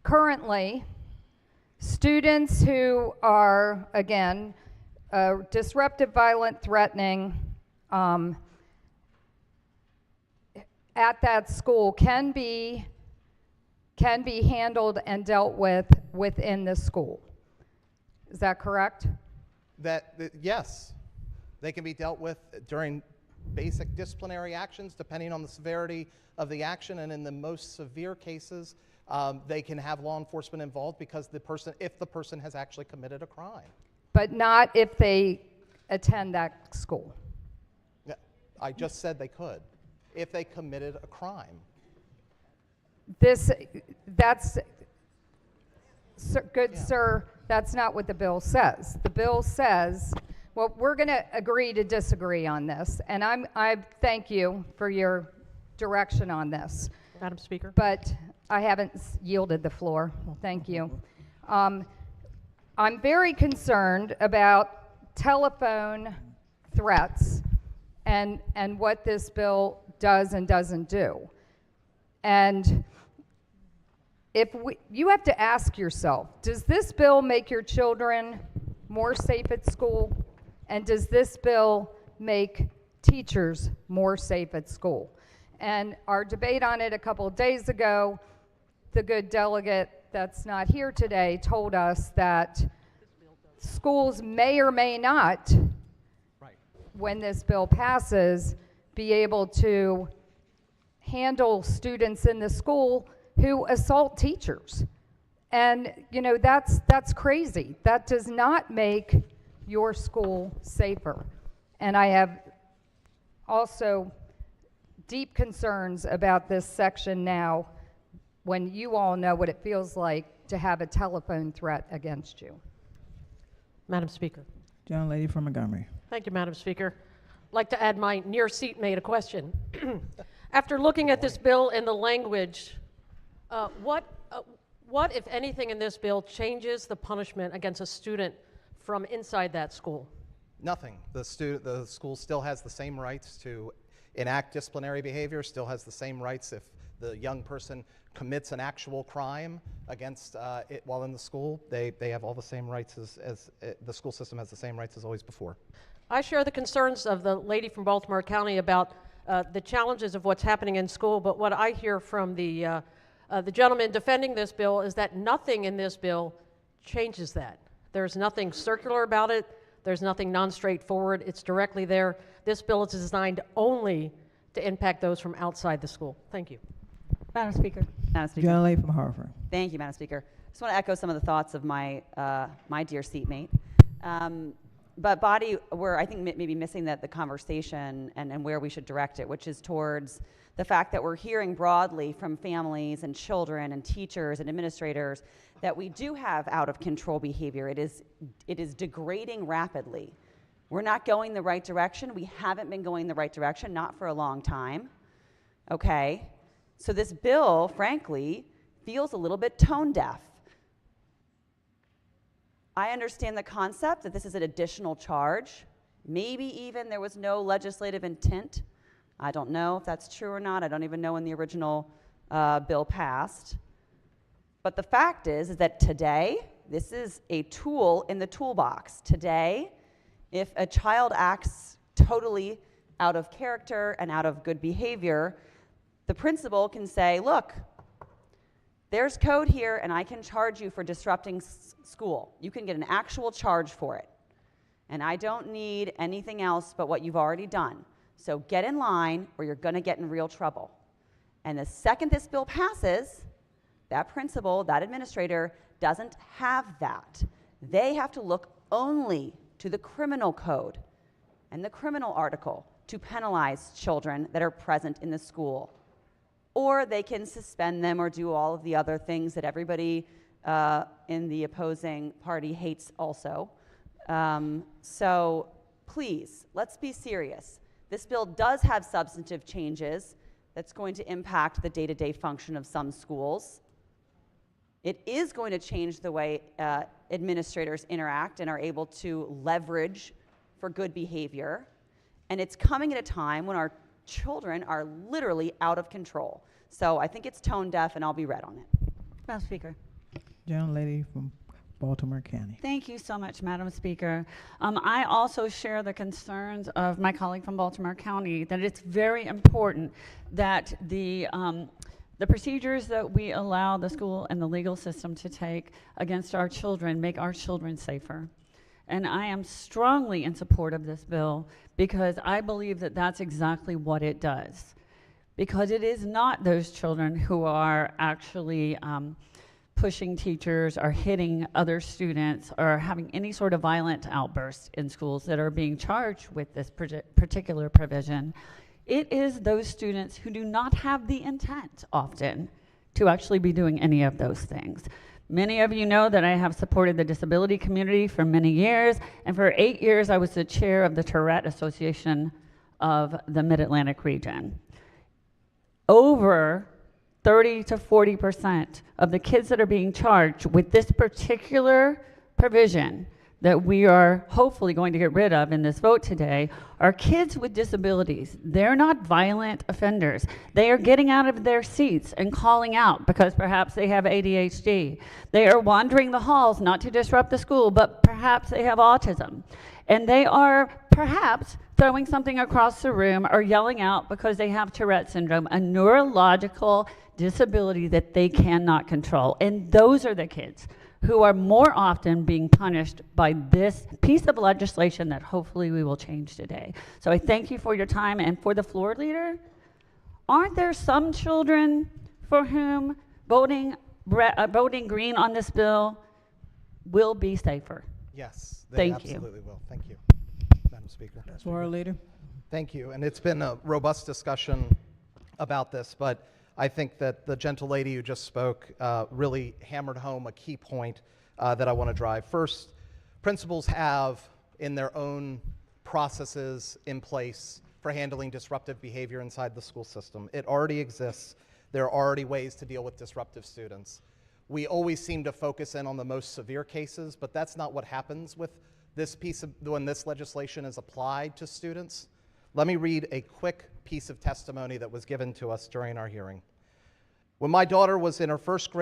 Speaker 14: currently, students who are, again, disruptive, violent, threatening at that school can be handled and dealt with within the school. Is that correct?
Speaker 15: Yes, they can be dealt with during basic disciplinary actions depending on the severity of the action, and in the most severe cases, they can have law enforcement involved because if the person has actually committed a crime.
Speaker 14: But not if they attend that school.
Speaker 15: Yeah, I just said they could, if they committed a crime.
Speaker 14: Sir, that's not what the bill says. The bill says, well, we're going to agree to disagree on this, and I thank you for your direction on this.
Speaker 13: Madam Speaker.
Speaker 14: But I haven't yielded the floor. Thank you. I'm very concerned about telephone threats and what this bill does and doesn't do. And you have to ask yourself, does this bill make your children more safe at school? And does this bill make teachers more safe at school? And our debate on it a couple of days ago, the good delegate that's not here today told us that schools may or may not, when this bill passes, be able to handle students in the school who assault teachers. And that's crazy. That does not make your school safer. And I have also deep concerns about this section now, when you all know what it feels like to have a telephone threat against you.
Speaker 16: Madam Speaker.
Speaker 1: Gentlelady from Montgomery.
Speaker 16: Thank you, Madam Speaker. I'd like to add my near seatmate a question. After looking at this bill and the language, what, if anything, in this bill changes the punishment against a student from inside that school?
Speaker 15: Nothing. The school still has the same rights to enact disciplinary behavior, still has the same rights if the young person commits an actual crime against it while in the school. They have all the same rights as the school system has the same rights as always before.
Speaker 16: I share the concerns of the lady from Baltimore County about the challenges of what's happening in school, but what I hear from the gentleman defending this bill is that nothing in this bill changes that. There's nothing circular about it. There's nothing non-straightforward. It's directly there. This bill is designed only to impact those from outside the school. Thank you.
Speaker 12: Madam Speaker. Madam Speaker.
Speaker 1: Gentlelady from Hartford.
Speaker 12: Thank you, Madam Speaker. I just want to echo some of the thoughts of my dear seatmate. But Body, we're, I think, maybe missing the conversation and where we should direct it, which is towards the fact that we're hearing broadly from families and children and teachers and administrators that we do have out-of-control behavior. It is degrading rapidly. We're not going the right direction. We haven't been going the right direction, not for a long time. Okay? So this bill, frankly, feels a little bit tone deaf. I understand the concept that this is an additional charge. Maybe even there was no legislative intent. I don't know if that's true or not. I don't even know when the original bill passed. But the fact is that today, this is a tool in the toolbox. Today, if a child acts totally out of character and out of good behavior, the principal can say, look, there's code here and I can charge you for disrupting school. You can get an actual charge for it. And I don't need anything else but what you've already done. So get in line or you're going to get in real trouble. And the second this bill passes, that principal, that administrator doesn't have that. They have to look only to the criminal code and the criminal article to penalize children that are present in the school. Or they can suspend them or do all of the other things that everybody in the opposing party hates also. So please, let's be serious. This bill does have substantive changes that's going to impact the day-to-day function of some schools. It is going to change the way administrators interact and are able to leverage for good behavior. And it's coming at a time when our children are literally out of control. So I think it's tone deaf, and I'll be red on it.
Speaker 17: Madam Speaker.
Speaker 1: Gentlelady from Baltimore County.
Speaker 17: Thank you so much, Madam Speaker. I also share the concerns of my colleague from Baltimore County that it's very important that the procedures that we allow the school and the legal system to take against our children make our children safer. And I am strongly in support of this bill because I believe that that's exactly what it does. Because it is not those children who are actually pushing teachers or hitting other students or having any sort of violent outbursts in schools that are being charged with this particular provision. It is those students who do not have the intent often to actually be doing any of those things. Many of you know that I have supported the disability community for many years, and for 8 years I was the chair of the Tourette Association of the Mid-Atlantic region. Over 30 to 40% of the kids that are being charged with this particular provision that we are hopefully going to get rid of in this vote today are kids with disabilities. They're not violent offenders. They are getting out of their seats and calling out because perhaps they have ADHD. They are wandering the halls, not to disrupt the school, but perhaps they have autism. And they are perhaps throwing something across the room or yelling out because they have Tourette syndrome, a neurological disability that they cannot control. And those are the kids who are more often being punished by this piece of legislation that hopefully we will change today. So I thank you for your time. And for the floor leader, aren't there some children for whom voting green on this bill will be safer?
Speaker 15: Yes, they
Speaker 17: Thank
Speaker 15: absolutely will. Thank you, Madam Speaker.
Speaker 1: Floor leader.
Speaker 15: Thank you. And it's been a robust discussion about this, but I think that the gentlelady who just spoke really hammered home a key point that I want to drive. First, principals have in their own processes in place for handling disruptive behavior inside the school system. It already exists. There are already ways to deal with disruptive students. We always seem to focus in on the most severe cases, but that's not what happens with this piece of, when this legislation is applied to students. Let me read a quick piece of testimony that was given to us during our hearing. When my daughter was in her first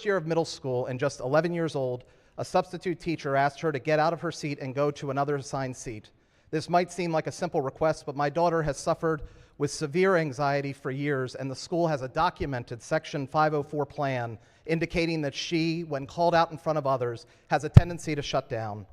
Speaker 15: year of middle school and just 11 years old, a substitute teacher asked her to get out of her seat and go to another assigned seat. This might seem like a simple request, but my daughter has suffered with severe anxiety for years, and the school has a documented Section 504 plan indicating that she, when called out in front of others, has a tendency to shut down.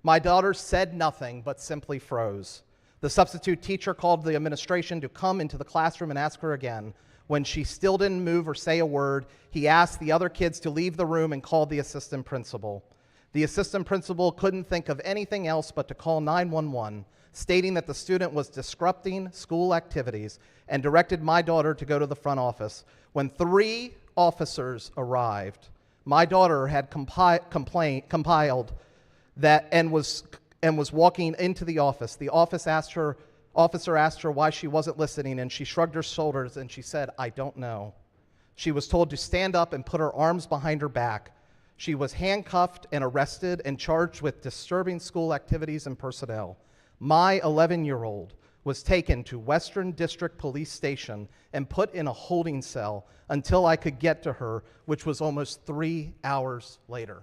Speaker 15: My daughter said nothing but simply froze. The substitute teacher called the administration to come into the classroom and ask her again. When she still didn't move or say a word, he asked the other kids to leave the room and called the assistant principal. The assistant principal couldn't think of anything else but to call 911, stating that the student was disrupting school activities, and directed my daughter to go to the front office. When 3 officers arrived, my daughter had compiled that and was walking into the office. The officer asked her why she wasn't listening, and she shrugged her shoulders and she said, "I don't know." She was told to stand up and put her arms behind her back. She was handcuffed and arrested and charged with disturbing school activities and personnel. My 11-year-old was taken to Western District Police Station and put in a holding cell until I could get to her, which was almost 3 hours later.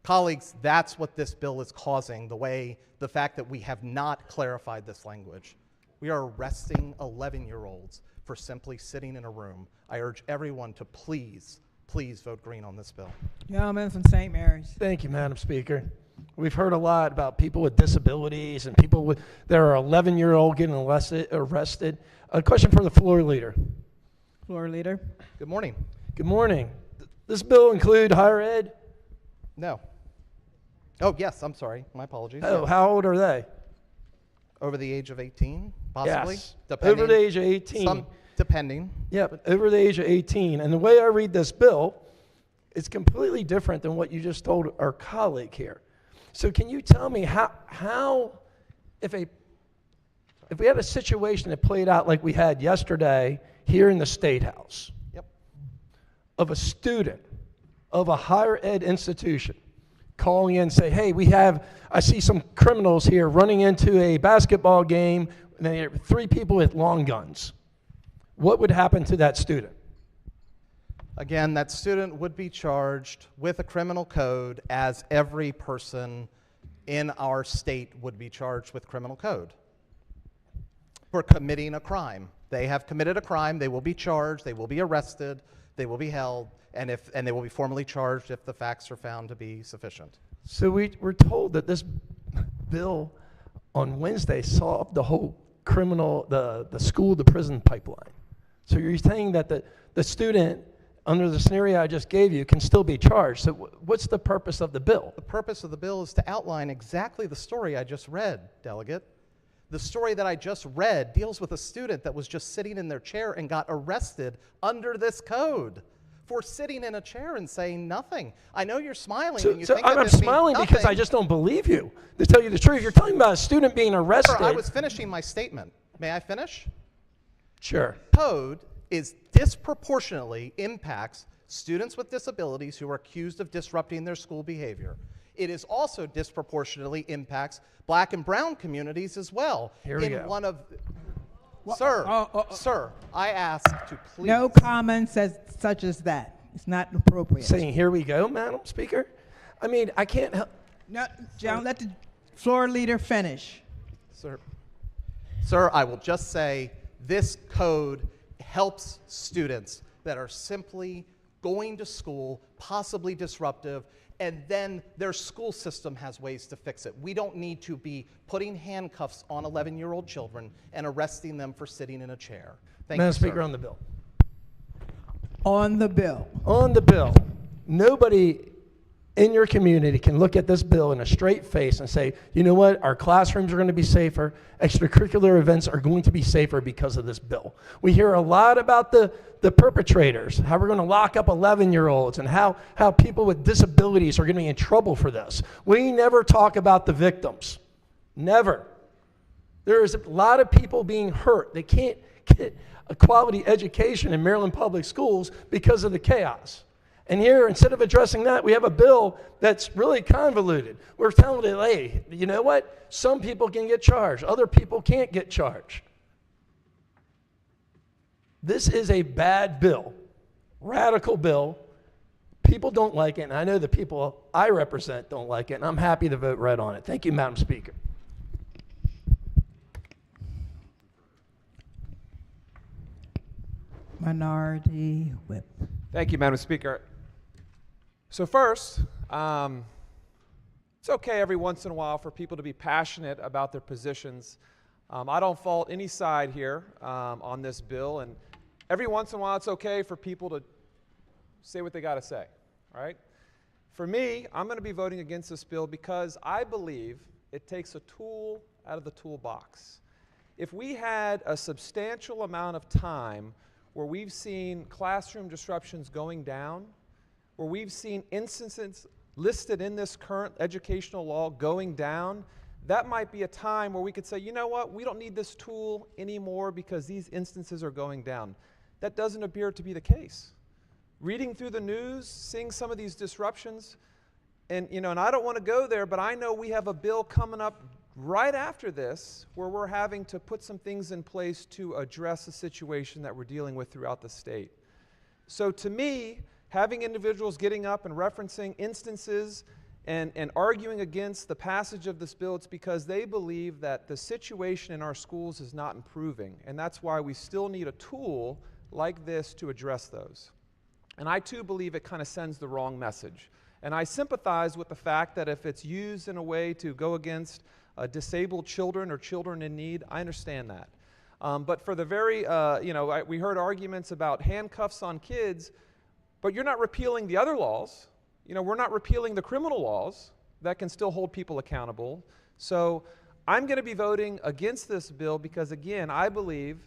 Speaker 15: Colleagues, that's what this bill is causing, the fact that we have not clarified this language. We are arresting 11-year-olds for simply sitting in a room. I urge everyone to please vote green on this bill.
Speaker 1: Gentleman from St. Mary's.
Speaker 18: Thank you, Madam Speaker. We've heard a lot about people with disabilities and people that are 11-year-old getting arrested. A question for the floor leader.
Speaker 1: Floor leader.
Speaker 15: Good morning.
Speaker 18: Good morning. This bill include higher ed?
Speaker 15: No. Oh, yes, I'm sorry. My apologies.
Speaker 18: Oh, how old are they?
Speaker 15: Over the age of 18, possibly?
Speaker 18: Yes,
Speaker 15: Depending.
Speaker 18: over the age of 18.
Speaker 15: Some, depending.
Speaker 18: Yeah, but over the age of 18. And the way I read this bill, it's completely different than what you just told our colleague here. So can you tell me how if we had a situation that played out like we had yesterday here in the State House,
Speaker 15: yep,
Speaker 18: of a student of a higher ed institution calling in and say, hey, I see some criminals here running into a basketball game, and there are 3 people with long guns. What would happen to that student?
Speaker 15: Again, that student would be charged with a criminal code as every person in our state would be charged with criminal code for committing a crime. They have committed a crime, they will be charged, they will be arrested, they will be held, and they will be formally charged if the facts are found to be sufficient.
Speaker 18: So we're told that this bill on Wednesday solved the whole criminal, the school to prison pipeline. So you're saying that the student, under the scenario I just gave you, can still be charged. So what's the purpose of the bill?
Speaker 15: The purpose of the bill is to outline exactly the story I just read, Delegate. The story that I just read deals with a student that was just sitting in their chair and got arrested under this code for sitting in a chair and saying nothing. I know you're smiling and you think that
Speaker 18: I'm
Speaker 15: this means
Speaker 18: smiling because I
Speaker 15: nothing.
Speaker 18: just don't believe you. To tell you the truth, you're talking about a student being arrested.
Speaker 15: Sir, I was finishing my statement. May I finish?
Speaker 18: Sure.
Speaker 15: Code is disproportionately impacts students with disabilities who are accused of disrupting their school behavior. It is also disproportionately impacts black and brown communities as well.
Speaker 18: Here we go.
Speaker 15: One of, sir, I ask to please.
Speaker 1: No comments such as that. It's not appropriate.
Speaker 18: Saying, here we go, Madam Speaker? I mean, I can't help.
Speaker 1: No, John, let the floor leader finish.
Speaker 15: Sir, I will just say this code helps students that are simply going to school, possibly disruptive, and then their school system has ways to fix it. We don't need to be putting handcuffs on 11-year-old children and arresting them for sitting in a chair. Thank you,
Speaker 18: Madam
Speaker 15: sir.
Speaker 18: Speaker, on the bill.
Speaker 1: On the bill.
Speaker 18: On the bill. Nobody in your community can look at this bill in a straight face and say, you know what, our classrooms are going to be safer, extracurricular events are going to be safer because of this bill. We hear a lot about the perpetrators, how we're going to lock up 11-year-olds, and how people with disabilities are going to be in trouble for this. We never talk about the victims. Never. There is a lot of people being hurt. They can't get a quality education in Maryland public schools because of the chaos. And here, instead of addressing that, we have a bill that's really convoluted. We're telling it, hey, you know what? Some people can get charged. Other people can't get charged. This is a bad bill, radical bill. People don't like it, and I know the people I represent don't like it, and I'm happy to vote red on it. Thank you, Madam Speaker.
Speaker 1: Minority Whip.
Speaker 19: Thank you, Madam Speaker. So first, it's okay every once in a while for people to be passionate about their positions. I don't fault any side here on this bill, and every once in a while it's okay for people to say what they got to say, all right? For me, I'm going to be voting against this bill because I believe it takes a tool out of the toolbox. If we had a substantial amount of time where we've seen classroom disruptions going down, where we've seen instances listed in this current educational law going down, that might be a time where we could say, you know what, we don't need this tool anymore because these instances are going down. That doesn't appear to be the case. Reading through the news, seeing some of these disruptions, and I don't want to go there, but I know we have a bill coming up right after this where we're having to put some things in place to address the situation that we're dealing with throughout the state. So to me, having individuals getting up and referencing instances and arguing against the passage of this bill, it's because they believe that the situation in our schools is not improving, and that's why we still need a tool like this to address those. And I too believe it kind of sends the wrong message. And I sympathize with the fact that if it's used in a way to go against disabled children or children in need, I understand that. But for the very, we heard arguments about handcuffs on kids, but you're not repealing the other laws. We're not repealing the criminal laws that can still hold people accountable. So I'm going to be voting against this bill because, again, I believe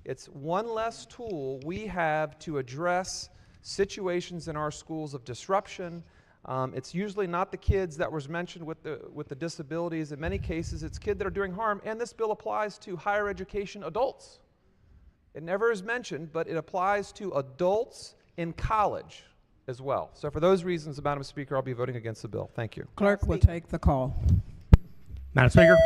Speaker 19: it's one less tool we have to address situations in our schools of disruption. It's usually not the kids that was mentioned with the disabilities. In many cases, it's kids that are doing harm, and this bill applies to higher education adults. It never is mentioned, but it applies to adults in college as well. So for those reasons, Madam Speaker, I'll be voting against the bill. Thank you.
Speaker 1: Clerk will take the call.
Speaker 3: Madam Speaker.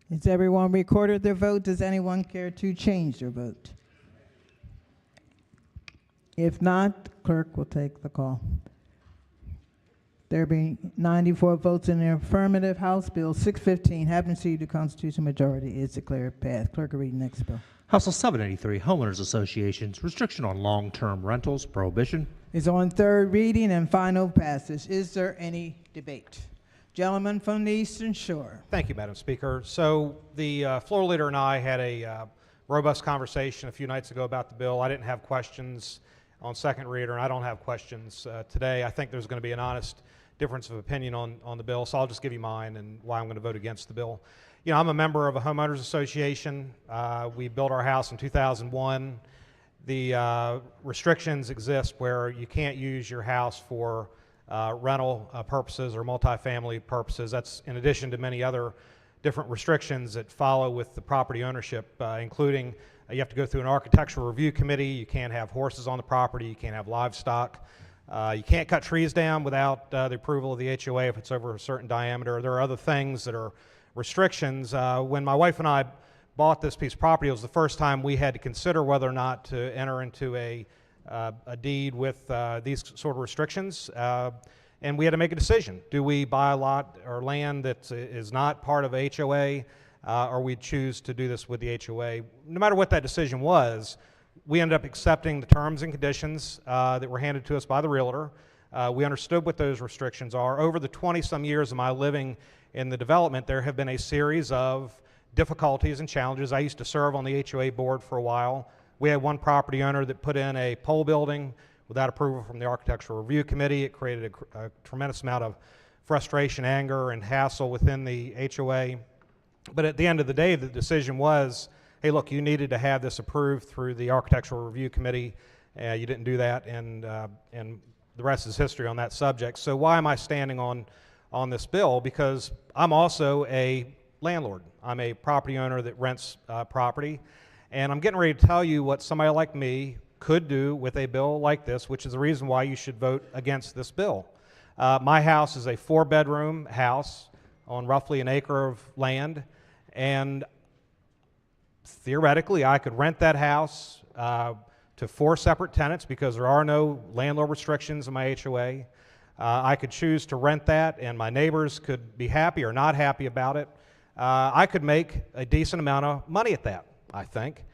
Speaker 1: Has everyone recorded their vote? Does anyone care to change their vote? If not, clerk will take the call. There being 94 votes in the affirmative, House Bill 615, having received a constitutional majority, is declared passed. Clerk will read the next bill.
Speaker 3: House Bill 783, Homeowners Associations, Restriction on Long-Term Rentals, Prohibition.
Speaker 1: Is on third reading and final passage. Is there any debate? Gentleman from the Eastern Shore.
Speaker 20: Thank you, Madam Speaker. So the floor leader and I had a robust conversation a few nights ago about the bill. I didn't have questions on second reader, and I don't have questions today. I think there's going to be an honest difference of opinion on the bill, so I'll just give you mine and why I'm going to vote against the bill. You know, I'm a member of a homeowners association. We built our house in 2001. The restrictions exist where you can't use your house for rental purposes or multifamily purposes. That's in addition to many other different restrictions that follow with the property ownership, including you have to go through an architectural review committee. You can't have horses on the property. You can't have livestock. You can't cut trees down without the approval of the HOA if it's over a certain diameter. There are other things that are restrictions. When my wife and I bought this piece of property, it was the first time we had to consider whether or not to enter into a deed with these sort of restrictions. And we had to make a decision. Do we buy a lot or land that is not part of HOA, or we choose to do this with the HOA? No matter what that decision was, we ended up accepting the terms and conditions that were handed to us by the realtor. We understood what those restrictions are. Over the 20-some years of my living in the development, there have been a series of difficulties and challenges. I used to serve on the HOA board for a while. We had one property owner that put in a pole building without approval from the Architectural Review Committee. It created a tremendous amount of frustration, anger, and hassle within the HOA. But at the end of the day, the decision was, hey, look, you needed to have this approved through the Architectural Review Committee. You didn't do that, and the rest is history on that subject. So why am I standing on this bill? Because I'm also a landlord. I'm a property owner that rents property, and I'm getting ready to tell you what somebody like me could do with a bill like this, which is the reason why you should vote against this bill. My house is a 4-bedroom house on roughly an acre of land, and theoretically I could rent that house to 4 separate tenants because there are no landlord restrictions in my HOA. I could choose to rent that, and my neighbors could be happy or not happy about it. I could make a decent amount of money at that, I think.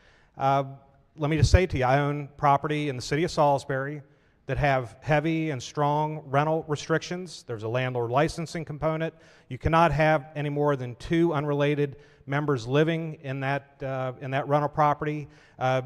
Speaker 20: Let me just say to you, I own property in the city of Salisbury that have heavy and strong rental restrictions. There's a landlord licensing component. You cannot have any more than 2 unrelated members living in that rental property.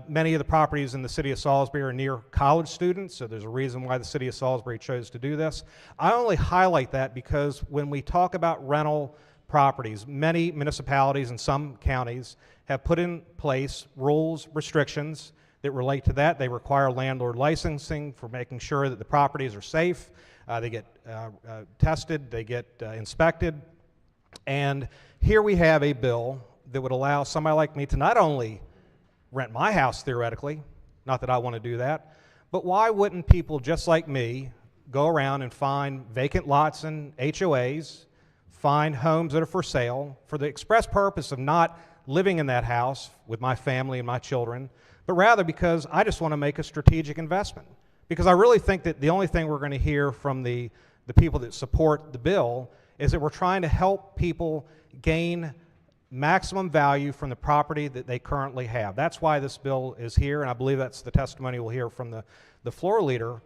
Speaker 20: Many of the properties in the city of Salisbury are near college students, so there's a reason why the city of Salisbury chose to do this. I only highlight that because when we talk about rental properties, many municipalities and some counties have put in place rules, restrictions that relate to that. They require landlord licensing for making sure that the properties are safe. They get tested, they get inspected. And here we have a bill that would allow somebody like me to not only rent my house theoretically, not that I want to do that, but why wouldn't people just like me go around and find vacant lots in HOAs, find homes that are for sale for the express purpose of not living in that house with my family and my children, but rather because I just want to make a strategic investment. Because I really think that the only thing we're going to hear from the people that support the bill is that we're trying to help people gain maximum value from the property that they currently have. That's why this bill is here, and I believe that's the testimony we'll hear from the floor leader.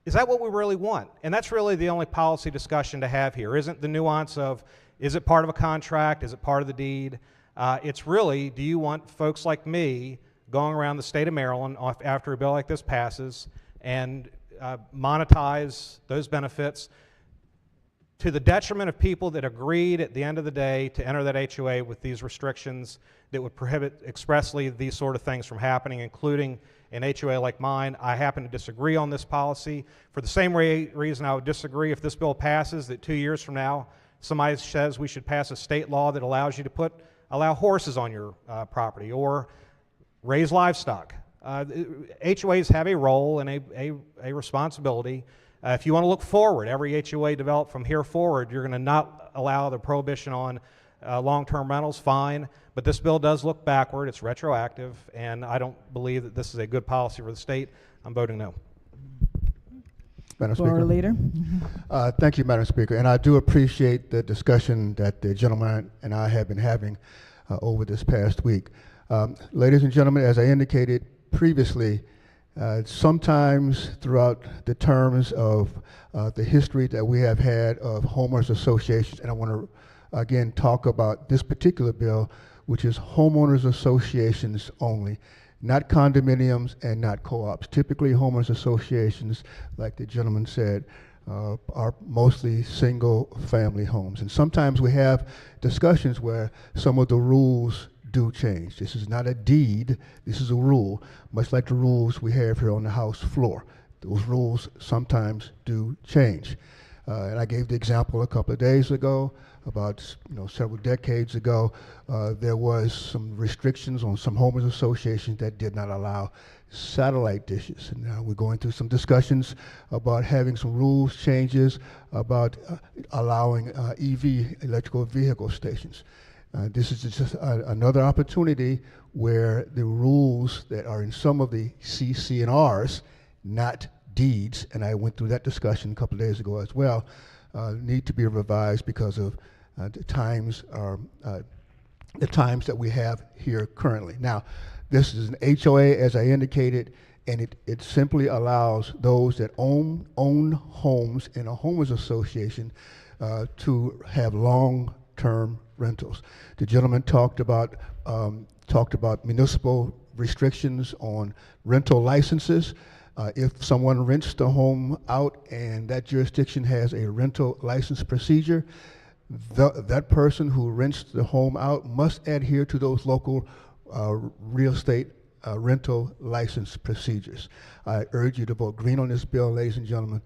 Speaker 20: Is that what we really want? And that's really the only policy discussion to have here. Isn't the nuance of, is it part of a contract? Is it part of the deed? It's really, do you want folks like me going around the state of Maryland after a bill like this passes and monetize those benefits to the detriment of people that agreed at the end of the day to enter that HOA with these restrictions that would prohibit expressly these sort of things from happening, including an HOA like mine? I happen to disagree on this policy for the same reason I would disagree if this bill passes, that 2 years from now somebody says we should pass a state law that allows you to allow horses on your property or raise livestock. HOAs have a role and a responsibility. If you want to look forward, every HOA developed from here forward, you're going to not allow the prohibition on long-term rentals, fine. But this bill does look backward. It's retroactive, and I don't believe that this is a good policy for the state. I'm voting no.
Speaker 21: Madam
Speaker 1: Floor
Speaker 21: Speaker.
Speaker 1: Leader.
Speaker 21: Thank you, Madam Speaker. And I do appreciate the discussion that the gentleman and I have been having over this past week. Ladies and gentlemen, as I indicated previously, sometimes throughout the terms of the history that we have had of homeowners associations, and I want to again talk about this particular bill, which is homeowners associations only, not condominiums and not co-ops. Typically, homeowners associations, like the gentleman said, are mostly single-family homes. And sometimes we have discussions where some of the rules do change. This is not a deed, this is a rule, much like the rules we have here on the House floor. Those rules sometimes do change. And I gave the example a couple of days ago about several decades ago, there was some restrictions on some homeowners associations that did not allow satellite dishes. And now we're going through some discussions about having some rules changes about allowing EV, electrical vehicle stations. This is just another opportunity where the rules that are in some of the CC&Rs, not deeds, and I went through that discussion a couple of days ago as well, need to be revised because of the times that we have here currently. Now, this is an HOA, as I indicated, and it simply allows those that own homes in a homeowners association to have long-term rentals. The gentleman talked about municipal restrictions on rental licenses. If someone rents the home out and that jurisdiction has a rental license procedure, that person who rents the home out must adhere to those local real estate rental license procedures. I urge you to vote green on this bill, ladies and gentlemen.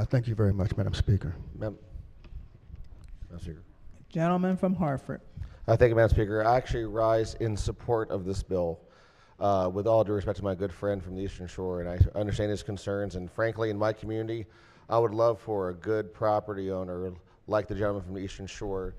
Speaker 21: Thank you very much, Madam Speaker.
Speaker 22: Madam Speaker.
Speaker 1: Gentleman from Hartford.
Speaker 22: Thank you, Madam Speaker. I actually rise in support of this bill. With all due respect to my good friend from the Eastern Shore, and I understand his concerns, and frankly, in my community, I would love for a good property owner like the gentleman from the Eastern Shore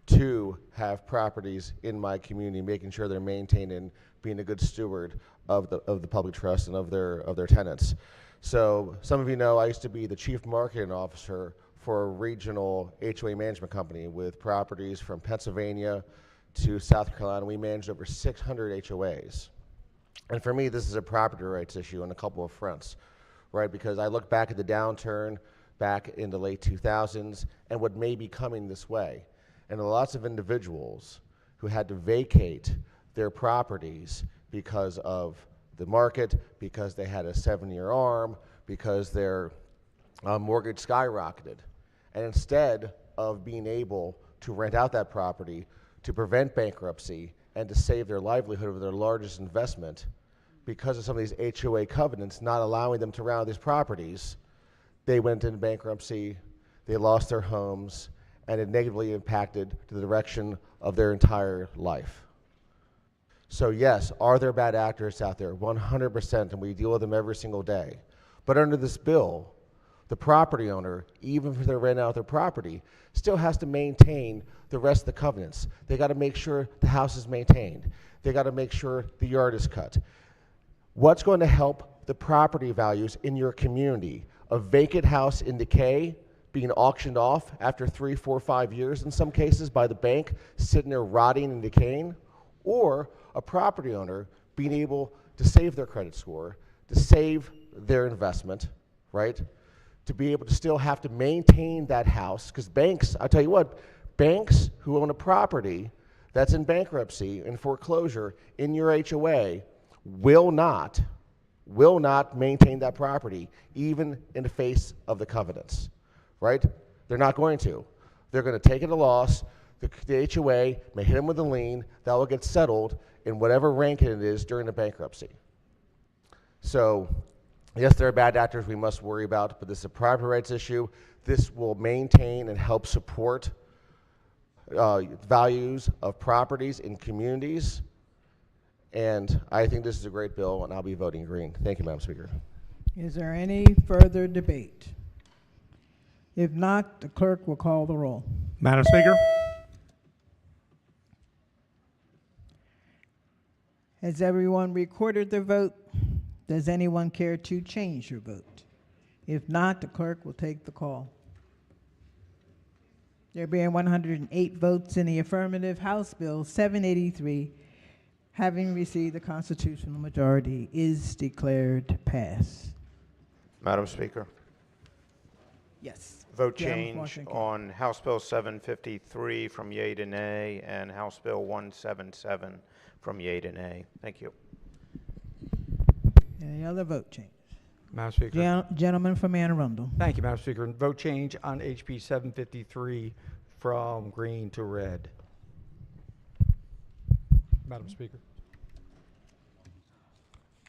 Speaker 22: to have properties in my community, making sure they're maintained and being a good steward of the public trust and of their tenants. So some of you know I used to be the chief marketing officer for a regional HOA management company with properties from Pennsylvania to South Carolina. We managed over 600 HOAs. And for me, this is a property rights issue on a couple of fronts, right? Because I look back at the downturn back in the late 2000s and what may be coming this way. And lots of individuals who had to vacate their properties because of the market, because they had a 7-year arm, because their mortgage skyrocketed. And instead of being able to rent out that property to prevent bankruptcy and to save their livelihood of their largest investment, because of some of these HOA covenants not allowing them to rent out these properties, they went into bankruptcy, they lost their homes, and it negatively impacted the direction of their entire life. So yes, are there bad actors out there? 100%, and we deal with them every single day. But under this bill, the property owner, even if they're renting out their property, still has to maintain the rest of the covenants. They got to make sure the house is maintained. They got to make sure the yard is cut. What's going to help the property values in your community? A vacant house in decay being auctioned off after 3, 4, 5 years in some cases by the bank, sitting there rotting and decaying, or a property owner being able to save their credit score, to save their investment, right? To be able to still have to maintain that house, because banks, I'll tell you what, banks who own a property that's in bankruptcy and foreclosure in your HOA will not maintain that property, even in the face of the covenants, right? They're not going to. They're going to take it a loss. The HOA may hit them with a lien that will get settled in whatever ranking it is during the bankruptcy. So, yes, there are bad actors we must worry about, but this is a property rights issue. This will maintain and help support values of properties in communities. And I think this is a great bill, and I'll be voting green. Thank you, Madam Speaker.
Speaker 1: Is there any further debate? If not, the clerk will call the roll.
Speaker 3: Madam Speaker.
Speaker 1: Has everyone recorded their vote? Does anyone care to change your vote? If not, the clerk will take the call. There being 108 votes in the affirmative, House Bill 783, having received the constitutional majority, is declared passed.
Speaker 4: Madam Speaker,
Speaker 1: Yes.
Speaker 4: vote
Speaker 1: Gentleman from
Speaker 4: change
Speaker 1: Washington.
Speaker 4: on House Bill 753 from yea to nay and House Bill 177 from yea to nay. Thank you.
Speaker 1: Any other vote change?
Speaker 5: Madam Speaker.
Speaker 1: Gentleman from Anne Arundel.
Speaker 5: Thank you, Madam Speaker. Vote change on HB 753 from green to red.
Speaker 11: Madam Speaker.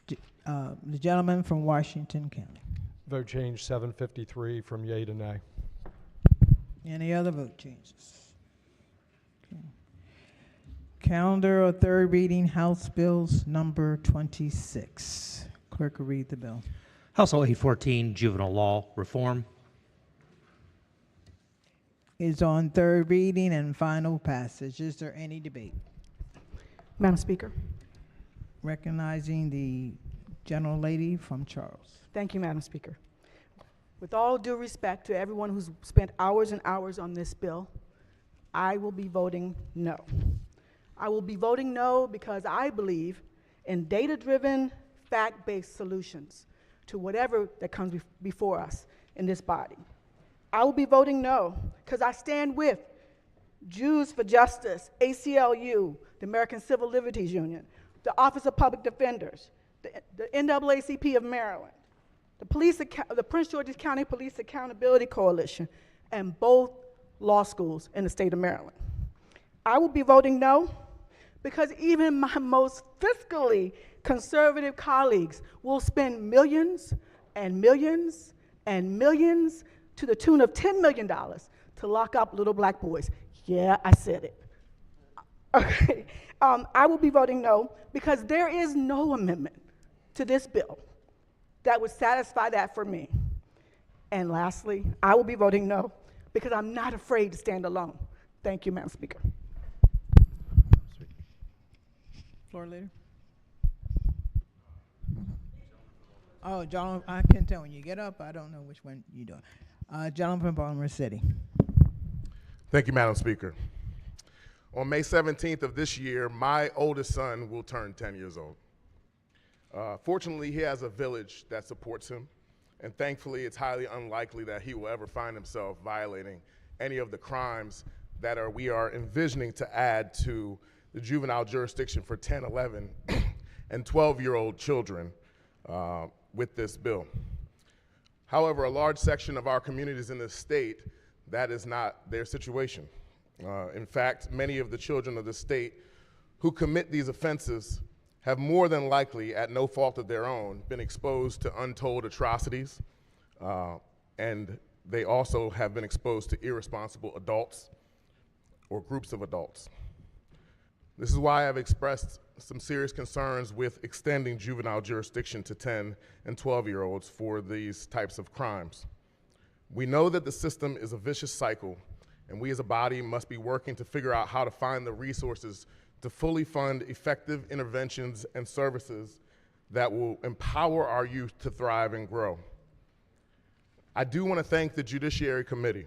Speaker 1: The gentleman from Washington County.
Speaker 11: Vote change 753 from yea to nay.
Speaker 1: Any other vote changes? Okay. Calendar of third reading, House Bills number 26. Clerk will read the bill.
Speaker 3: House Bill 814, Juvenile Law Reform.
Speaker 1: Is on third reading and final passage. Is there any debate?
Speaker 23: Madam Speaker.
Speaker 1: Recognizing the General Lady from Charles.
Speaker 23: Thank you, Madam Speaker. With all due respect to everyone who's spent hours and hours on this bill, I will be voting no. I will be voting no because I believe in data-driven, fact-based solutions to whatever that comes before us in this body. I will be voting no because I stand with Jews for Justice, ACLU, the American Civil Liberties Union, the Office of Public Defenders, the NAACP of Maryland, the Prince George's County Police Accountability Coalition, and both law schools in the state of Maryland. I will be voting no because even my most fiscally conservative colleagues will spend millions and millions and millions to the tune of $10 million to lock up little black boys. Yeah, I said it. Okay. I will be voting no because there is no amendment to this bill that would satisfy that for me. And lastly, I will be voting no because I'm not afraid to stand alone. Thank you, Madam Speaker.
Speaker 1: Floor leader. Oh, John, I can tell when you get up. I don't know which one you're doing. Gentleman from Baltimore City.
Speaker 24: Thank you, Madam Speaker. On May 17th of this year, my oldest son will turn 10 years old. Fortunately, he has a village that supports him, and thankfully, it's highly unlikely that he will ever find himself violating any of the crimes that we are envisioning to add to the juvenile jurisdiction for 10, 11, and 12-year-old children with this bill. However, a large section of our communities in this state, that is not their situation. In fact, many of the children of the state who commit these offenses have more than likely, at no fault of their own, been exposed to untold atrocities, and they also have been exposed to irresponsible adults or groups of adults. This is why I've expressed some serious concerns with extending juvenile jurisdiction to 10 and 12-year-olds for these types of crimes. We know that the system is a vicious cycle, and we as a body must be working to figure out how to find the resources to fully fund effective interventions and services that will empower our youth to thrive and grow. I do want to thank the Judiciary Committee.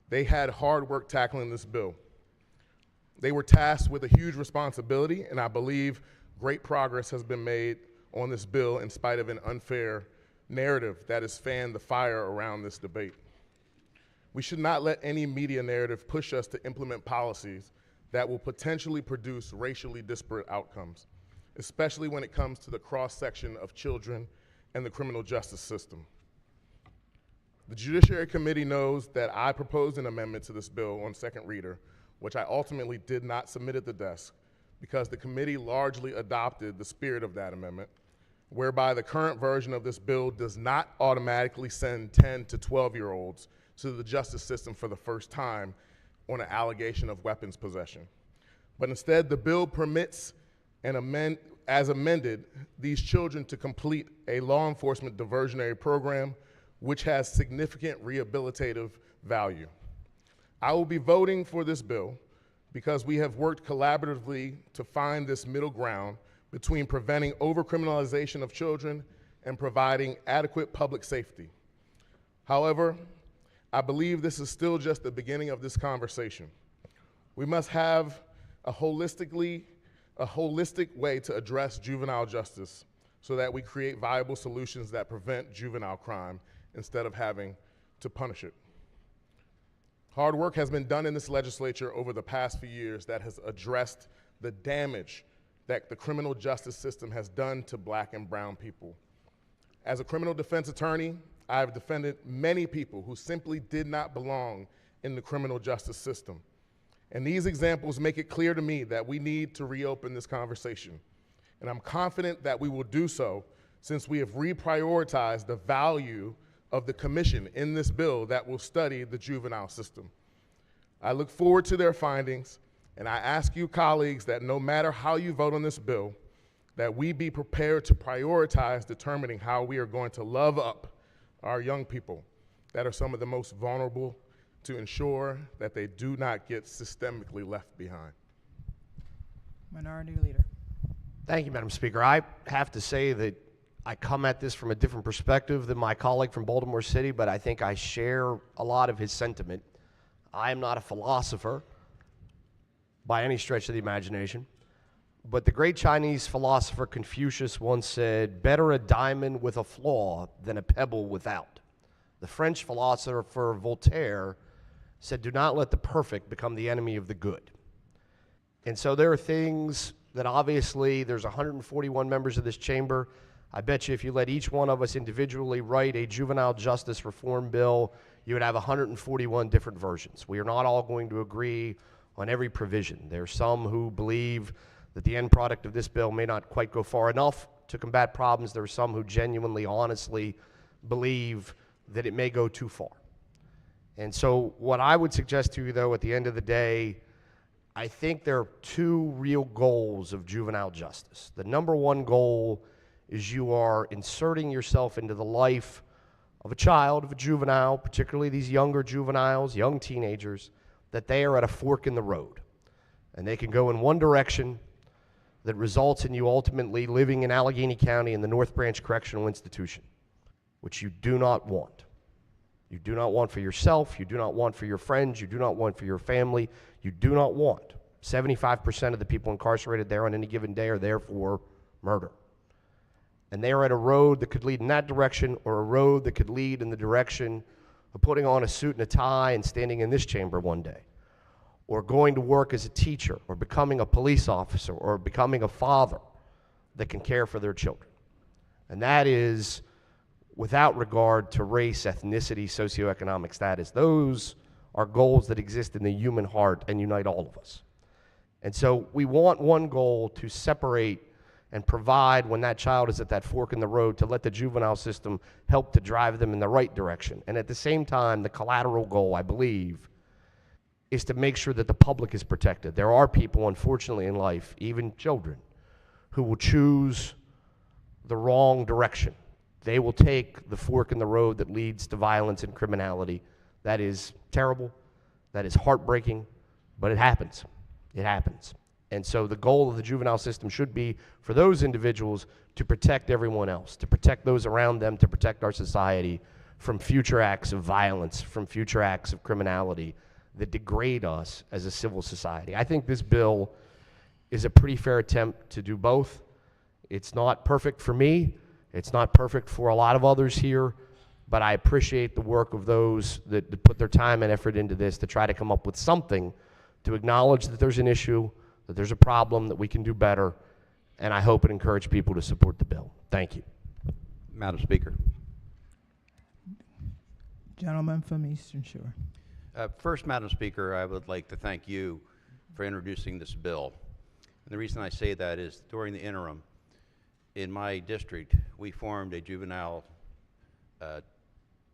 Speaker 24: They had hard work tackling this bill. They were tasked with a huge responsibility, and I believe great progress has been made on this bill in spite of an unfair narrative that has fanned the fire around this debate. We should not let any media narrative push us to implement policies that will potentially produce racially disparate outcomes, especially when it comes to the cross-section of children and the criminal justice system. The Judiciary Committee knows that I proposed an amendment to this bill on second reader, which I ultimately did not submit at the desk because the committee largely adopted the spirit of that amendment, whereby the current version of this bill does not automatically send 10 to 12-year-olds to the justice system for the first time on an allegation of weapons possession. But instead, the bill permits as amended, these children to complete a law enforcement diversionary program which has significant rehabilitative value. I will be voting for this bill because we have worked collaboratively to find this middle ground between preventing overcriminalization of children and providing adequate public safety. However, I believe this is still just the beginning of this conversation. We must have a holistic way to address juvenile justice so that we create viable solutions that prevent juvenile crime instead of having to punish it. Hard work has been done in this legislature over the past few years that has addressed the damage that the criminal justice system has done to Black and brown people. As a criminal defense attorney, I have defended many people who simply did not belong in the criminal justice system. And these examples make it clear to me that we need to reopen this conversation. And I'm confident that we will do so since we have reprioritized the value of the commission in this bill that will study the juvenile system. I look forward to their findings, and I ask you colleagues that no matter how you vote on this bill, that we be prepared to prioritize determining how we are going to love up our young people that are some of the most vulnerable to ensure that they do not get systemically left behind.
Speaker 1: Minority Leader.
Speaker 6: Thank you, Madam Speaker. I have to say that I come at this from a different perspective than my colleague from Baltimore City, but I think I share a lot of his sentiment. I am not a philosopher by any stretch of the imagination, but the great Chinese philosopher Confucius once said, "Better a diamond with a flaw than a pebble without." The French philosopher Voltaire said, "Do not let the perfect become the enemy of the good." And so there are things that obviously there's 141 members of this chamber. I bet you if you let each one of us individually write a juvenile justice reform bill, you would have 141 different versions. We are not all going to agree on every provision. There are some who believe that the end product of this bill may not quite go far enough to combat problems. There are some who genuinely, honestly believe that it may go too far. And so what I would suggest to you, though, at the end of the day, I think there are two real goals of juvenile justice. The number one goal is you are inserting yourself into the life of a child, of a juvenile, particularly these younger juveniles, young teenagers, that they are at a fork in the road. And they can go in one direction that results in you ultimately living in Allegheny County in the North Branch Correctional Institution, which you do not want. You do not want for yourself, you do not want for your friends, you do not want for your family, you do not want. 75% of the people incarcerated there on any given day are there for murder. And they are at a road that could lead in that direction, or a road that could lead in the direction of putting on a suit and a tie and standing in this chamber one day, or going to work as a teacher, or becoming a police officer, or becoming a father that can care for their children. And that is without regard to race, ethnicity, socioeconomic status. Those are goals that exist in the human heart and unite all of us. And so we want one goal to separate and provide, when that child is at that fork in the road, to let the juvenile system help to drive them in the right direction. And at the same time, the collateral goal, I believe, is to make sure that the public is protected. There are people, unfortunately, in life, even children, who will choose the wrong direction. They will take the fork in the road that leads to violence and criminality. That is terrible. That is heartbreaking, but it happens. It happens. And so the goal of the juvenile system should be for those individuals to protect everyone else, to protect those around them, to protect our society from future acts of violence, from future acts of criminality that degrade us as a civil society. I think this bill is a pretty fair attempt to do both. It's not perfect for me. It's not perfect for a lot of others here, but I appreciate the work of those that put their time and effort into this to try to come up with something to acknowledge that there's an issue, that there's a problem, that we can do better, and I hope and encourage people to support the bill. Thank you.
Speaker 7: Madam Speaker.
Speaker 1: Gentleman from Eastern Shore.
Speaker 7: First, Madam Speaker, I would like to thank you for introducing this bill. And the reason I say that is during the interim, in my district, we formed a juvenile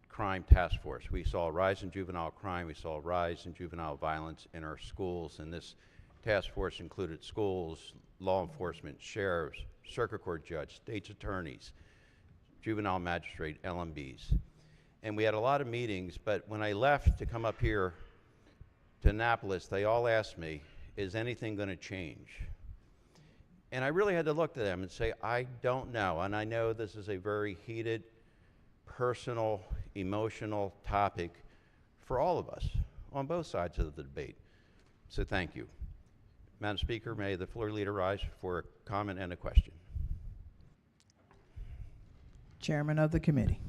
Speaker 7: crime task force. We saw a rise in juvenile crime, we saw a rise in juvenile violence in our schools, and this task force included schools, law enforcement, sheriffs, circuit court judge, state's attorneys, juvenile magistrate, LMBs. And we had a lot of meetings, but when I left to come up here to Annapolis, they all asked me, is anything going to change? And I really had to look to them and say, I don't know. And I know this is a very heated personal, emotional topic for all of us on both sides of the debate. So thank you. Madam Speaker, may the floor leader rise for a comment and a question.
Speaker 1: Chairman of the committee.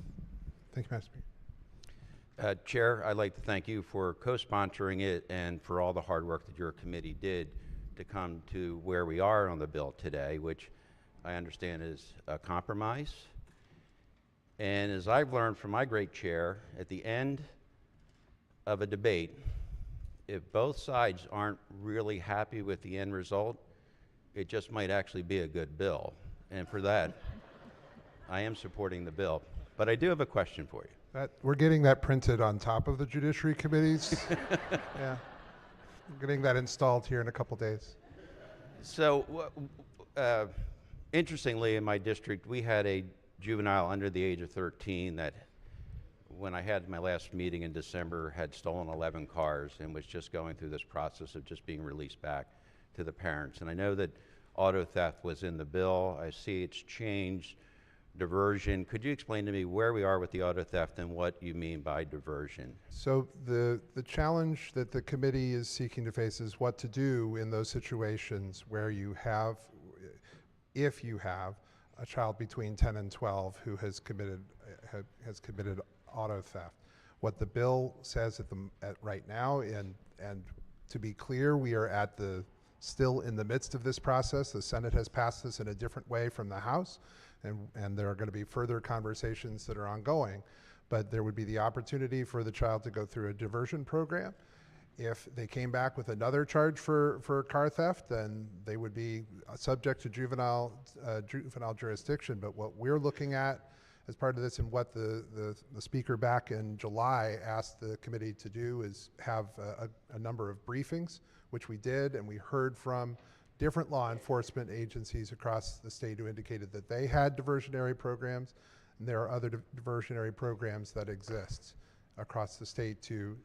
Speaker 11: Thank you, Madam Speaker.
Speaker 7: Chair, I'd like to thank you for co-sponsoring it and for all the hard work that your committee did to come to where we are on the bill today, which I understand is a compromise. And as I've learned from my great chair, at the end of a debate, if both sides aren't really happy with the end result, it just might actually be a good bill. And for that, I am supporting the bill. But I do have a question for you.
Speaker 11: We're getting that printed on top of the Judiciary Committees. Yeah. We're getting that installed here in a couple days.
Speaker 7: So, interestingly, in my district, we had a juvenile under the age of 13 that, when I had my last meeting in December, had stolen 11 cars and was just going through this process of just being released back to the parents. And I know that auto theft was in the bill. I see it's changed. Diversion. Could you explain to me where we are with the auto theft and what you mean by diversion?
Speaker 11: So the challenge that the committee is seeking to face is what to do in those situations where you have, if you have, a child between 10 and 12 who has committed auto theft. What the bill says right now, and to be clear, we are still in the midst of this process. The Senate has passed this in a different way from the House, and there are going to be further conversations that are ongoing. But there would be the opportunity for the child to go through a diversion program. If they came back with another charge for car theft, then they would be subject to juvenile jurisdiction. But what we're looking at as part of this, and what the speaker back in July asked the committee to do, is have a number of briefings, which we did, and we heard from different law enforcement agencies across the state who indicated that they had diversionary programs, and there are other diversionary programs that exist across the state to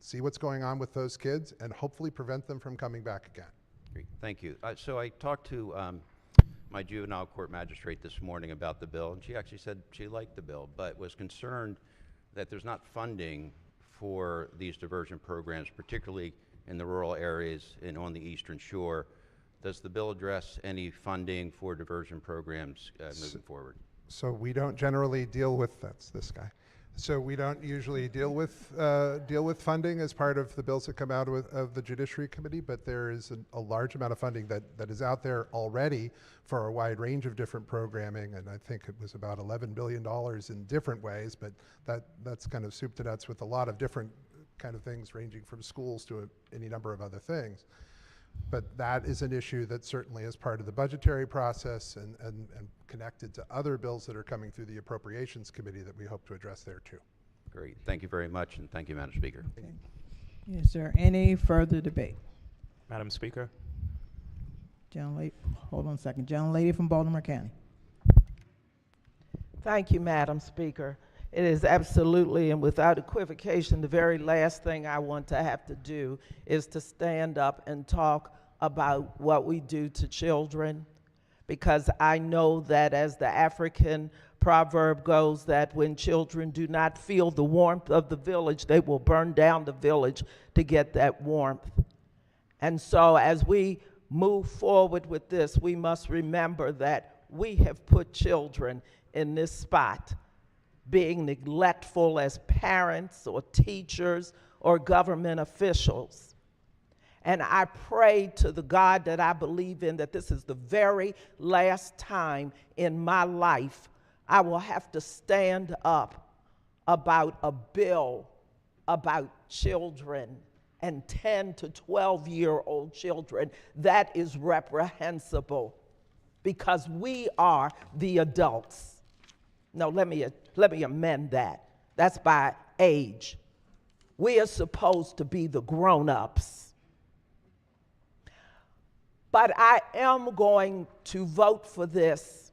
Speaker 11: see what's going on with those kids and hopefully prevent them from coming back again.
Speaker 7: Great. Thank you. So I talked to my juvenile court magistrate this morning about the bill, and she actually said she liked the bill, but was concerned that there's not funding for these diversion programs, particularly in the rural areas and on the Eastern Shore. Does the bill address any funding for diversion programs moving forward?
Speaker 11: So we don't generally deal with, that's this guy. So we don't usually deal with funding as part of the bills that come out of the Judiciary Committee, but there is a large amount of funding that is out there already for a wide range of different programming, and I think it was about $11 billion in different ways, but that's kind of soup to nuts with a lot of different kind of things ranging from schools to any number of other things. But that is an issue that certainly is part of the budgetary process and connected to other bills that are coming through the Appropriations Committee that we hope to address there too.
Speaker 7: Great. Thank you very much, and thank you, Madam Speaker.
Speaker 1: Okay. Is there any further debate?
Speaker 2: Madam Speaker.
Speaker 1: Hold on a second. Gentlelady from Baltimore County.
Speaker 8: Thank you, Madam Speaker. It is absolutely and without equivocation the very last thing I want to have to do is to stand up and talk about what we do to children, because I know that, as the African proverb goes, that when children do not feel the warmth of the village, they will burn down the village to get that warmth. And so as we move forward with this, we must remember that we have put children in this spot, being neglectful as parents or teachers or government officials. And I pray to the God that I believe in that this is the very last time in my life I will have to stand up about a bill about children and 10 to 12-year-old children. That is reprehensible, because we are the adults. No, let me amend that. That's by age. We are supposed to be the grown-ups. But I am going to vote for this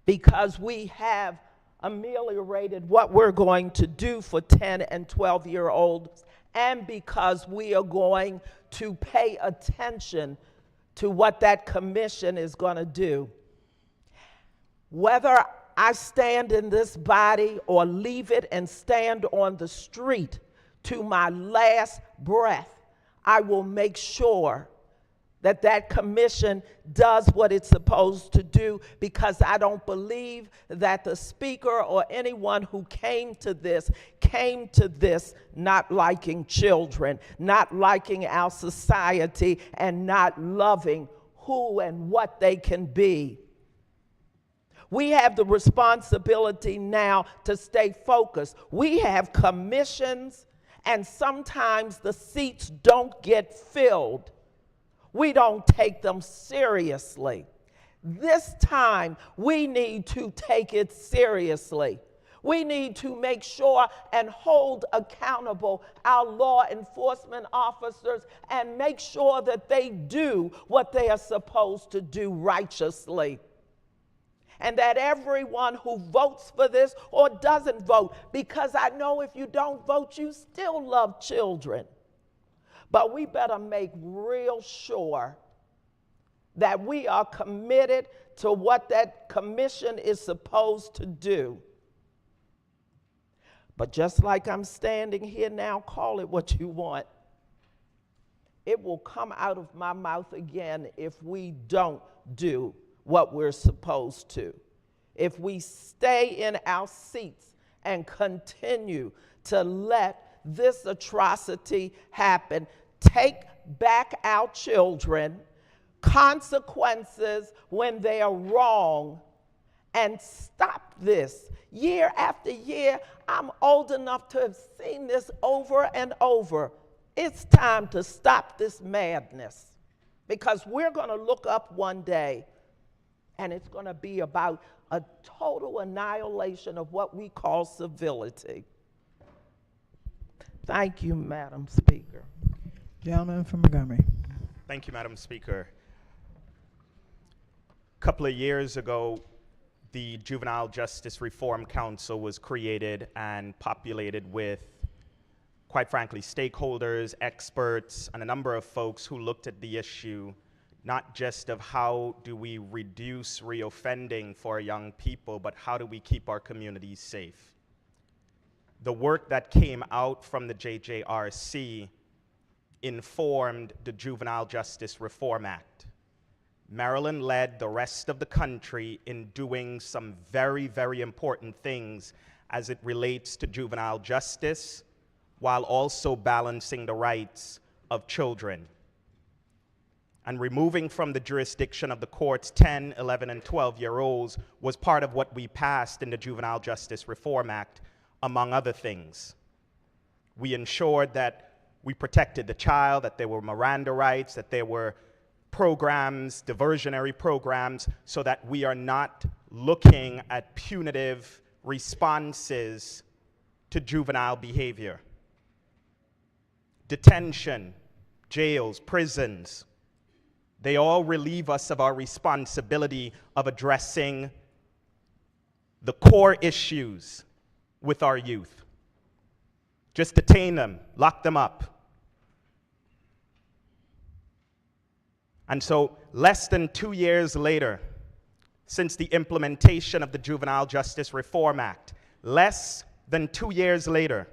Speaker 8: because we have ameliorated what we're going to do for 10 and 12-year-olds, and because we are going to pay attention to what that commission is going to do. Whether I stand in this body or leave it and stand on the street to my last breath, I will make sure that that commission does what it's supposed to do, because I don't believe that the speaker or anyone who came to this not liking children, not liking our society, and not loving who and what they can be. We have the responsibility now to stay focused. We have commissions, and sometimes the seats don't get filled. We don't take them seriously. This time, we need to take it seriously. We need to make sure and hold accountable our law enforcement officers and make sure that they do what they are supposed to do righteously. And that everyone who votes for this or doesn't vote, because I know if you don't vote, you still love children. But we better make real sure that we are committed to what that commission is supposed to do. But just like I'm standing here now, call it what you want. It will come out of my mouth again if we don't do what we're supposed to. If we stay in our seats and continue to let this atrocity happen, take back our children, consequences when they are wrong, and stop this. Year after year, I'm old enough to have seen this over and over. It's time to stop this madness, because we're going to look up one day and it's going to be about a total annihilation of what we call civility. Thank you, Madam Speaker.
Speaker 1: Gentleman from Montgomery.
Speaker 2: Thank you, Madam Speaker. A couple of years ago, the Juvenile Justice Reform Council was created and populated with, quite frankly, stakeholders, experts, and a number of folks who looked at the issue, not just of how do we reduce reoffending for young people, but how do we keep our communities safe. The work that came out from the JJRC informed the Juvenile Justice Reform Act. Maryland led the rest of the country in doing some very, very important things as it relates to juvenile justice, while also balancing the rights of children. And removing from the jurisdiction of the courts 10, 11, and 12-year-olds was part of what we passed in the Juvenile Justice Reform Act, among other things. We ensured that we protected the child, that there were Miranda rights, that there were programs, diversionary programs, so that we are not looking at punitive responses to juvenile behavior. Detention, jails, prisons, they all relieve us of our responsibility of addressing the core issues with our youth. Just detain them, lock them up. And so, less than 2 years later, since the implementation of the Juvenile Justice Reform Act, less than 2 years later,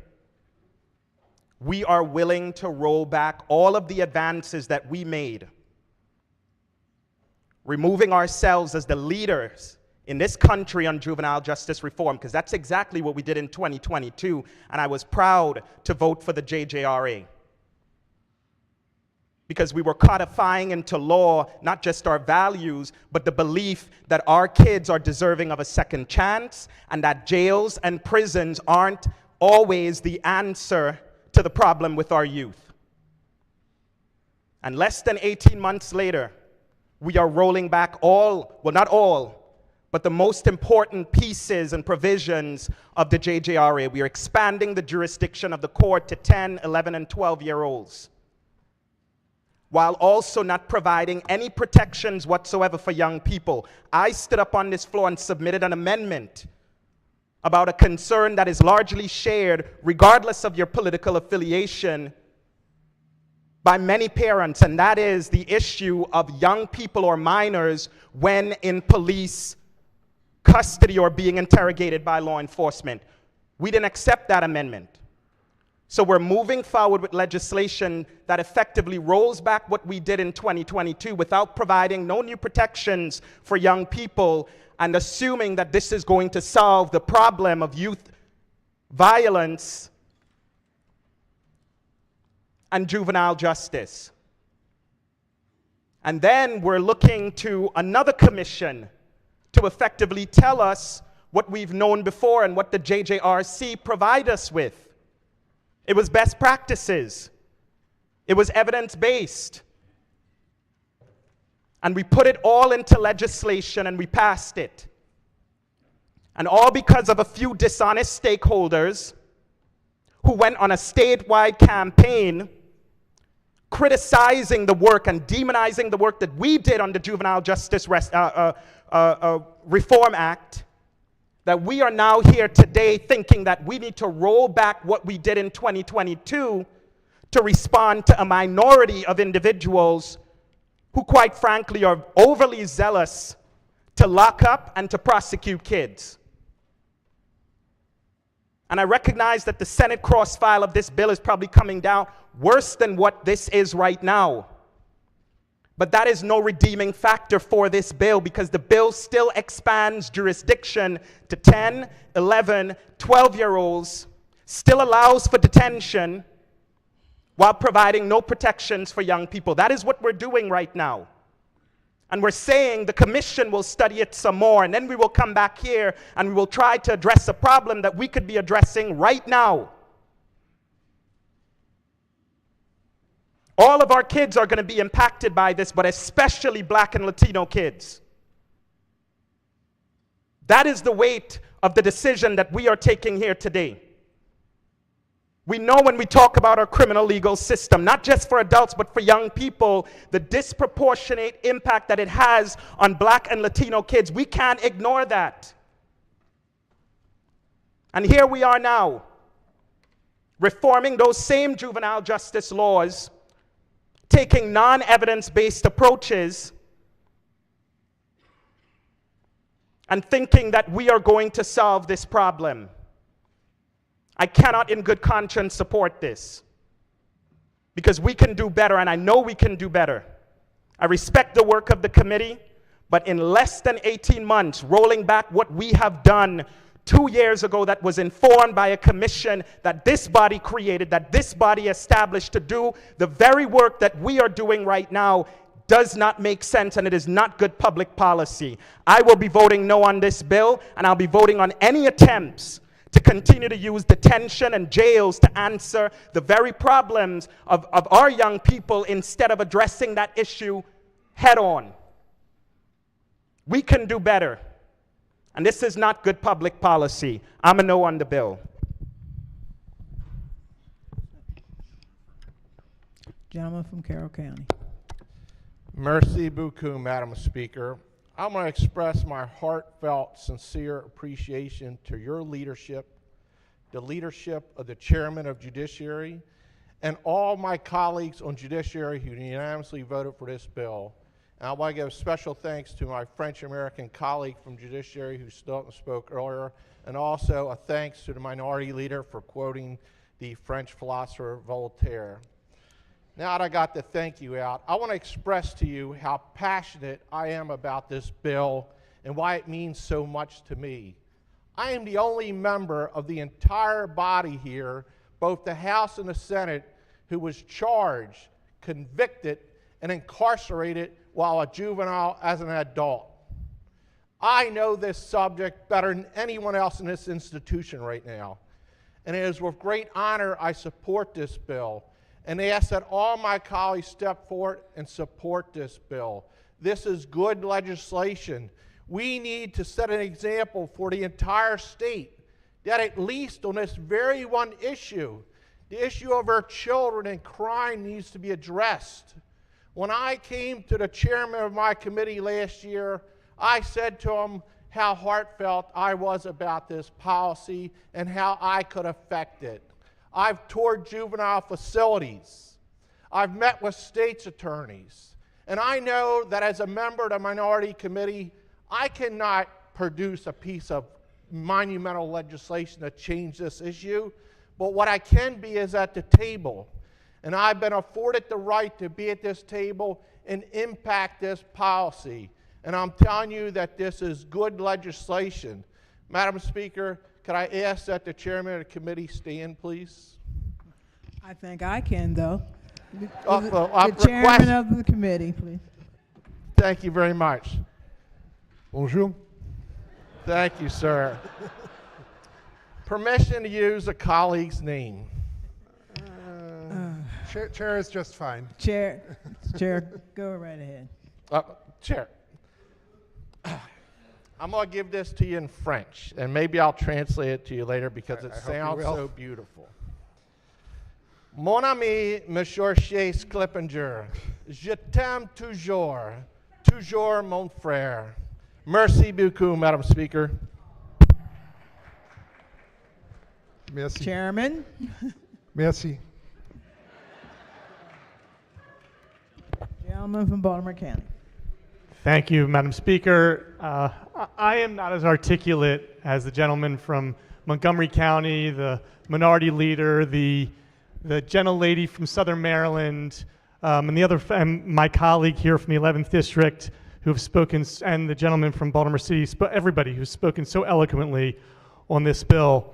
Speaker 2: we are willing to roll back all of the advances that we made, removing ourselves as the leaders in this country on juvenile justice reform, because that's exactly what we did in 2022, and I was proud to vote for the JJRA. Because we were codifying into law not just our values, but the belief that our kids are deserving of a second chance, and that jails and prisons aren't always the answer to the problem with our youth. And less than 18 months later, we are rolling back all, well, not all, but the most important pieces and provisions of the JJRA. We are expanding the jurisdiction of the court to 10, 11, and 12-year-olds, while also not providing any protections whatsoever for young people. I stood up on this floor and submitted an amendment about a concern that is largely shared, regardless of your political affiliation, by many parents, and that is the issue of young people or minors when in police custody or being interrogated by law enforcement. We didn't accept that amendment. So we're moving forward with legislation that effectively rolls back what we did in 2022 without providing no new protections for young people and assuming that this is going to solve the problem of youth violence and juvenile justice. And then we're looking to another commission to effectively tell us what we've known before and what the JJRC provide us with. It was best practices. It was evidence-based. And we put it all into legislation and we passed it. And all because of a few dishonest stakeholders who went on a statewide campaign criticizing the work and demonizing the work that we did on the Juvenile Justice Reform Act, that we are now here today thinking that we need to roll back what we did in 2022 to respond to a minority of individuals who, quite frankly, are overly zealous to lock up and to prosecute kids. And I recognize that the Senate crossfile of this bill is probably coming down worse than what this is right now. But that is no redeeming factor for this bill because the bill still expands jurisdiction to 10, 11, 12-year-olds, still allows for detention while providing no protections for young people. That is what we're doing right now. And we're saying the commission will study it some more, and then we will come back here and we will try to address a problem that we could be addressing right now. All of our kids are going to be impacted by this, but especially Black and Latino kids. That is the weight of the decision that we are taking here today. We know when we talk about our criminal legal system, not just for adults, but for young people, the disproportionate impact that it has on Black and Latino kids. We can't ignore that. And here we are now, reforming those same juvenile justice laws, taking non-evidence-based approaches and thinking that we are going to solve this problem. I cannot in good conscience support this because we can do better, and I know we can do better. I respect the work of the committee, but in less than 18 months, rolling back what we have done 2 years ago that was informed by a commission that this body created, that this body established to do the very work that we are doing right now does not make sense, and it is not good public policy. I will be voting no on this bill, and I'll be voting on any attempts to continue to use detention and jails to answer the very problems of our young people instead of addressing that issue head on. We can do better. And this is not good public policy. I'm a no on the bill.
Speaker 1: Gentleman from Carroll County.
Speaker 9: Merci beaucoup, Madam Speaker. I want to express my heartfelt, sincere appreciation to your leadership, the leadership of the Chairman of Judiciary, and all my colleagues on Judiciary who unanimously voted for this bill. And I want to give special thanks to my French-American colleague from Judiciary who spoke earlier, and also a thanks to the minority leader for quoting the French philosopher Voltaire. Now that I got the thank you out, I want to express to you how passionate I am about this bill and why it means so much to me. I am the only member of the entire body here, both the House and the Senate, who was charged, convicted, and incarcerated while a juvenile as an adult. I know this subject better than anyone else in this institution right now. And it is with great honor I support this bill and ask that all my colleagues step forward and support this bill. This is good legislation. We need to set an example for the entire state that at least on this very one issue, the issue of our children and crime needs to be addressed. When I came to the chairman of my committee last year, I said to him how heartfelt I was about this policy and how I could affect it. I've toured juvenile facilities. I've met with state's attorneys. And I know that as a member of the minority committee, I cannot produce a piece of monumental legislation to change this issue, but what I can be is at the table. And I've been afforded the right to be at this table and impact this policy. And I'm telling you that this is good legislation. Madam Speaker, could I ask that the chairman of the committee stand, please?
Speaker 1: I think I can, though.
Speaker 9: The
Speaker 1: chairman of the committee, please.
Speaker 9: Thank you very much.
Speaker 11: Bonjour.
Speaker 9: Thank you, sir. Permission to use a colleague's name.
Speaker 11: Chair is just fine.
Speaker 1: Chair, go right ahead.
Speaker 9: Chair, I'm going to give this to you in French, and maybe I'll translate it to you later because it sounds so beautiful. Mon ami, Monsieur Chase Clippinger, je t'aime toujours, toujours mon frère. Merci beaucoup, Madam Speaker.
Speaker 11: Merci.
Speaker 1: Chairman.
Speaker 11: Merci.
Speaker 1: Gentleman from Baltimore County.
Speaker 10: Thank you, Madam Speaker. I am not as articulate as the gentleman from Montgomery County, the minority leader, the gentlelady from Southern Maryland, and my colleague here from the 11th District who have spoken, and the gentleman from Baltimore City, everybody who's spoken so eloquently on this bill.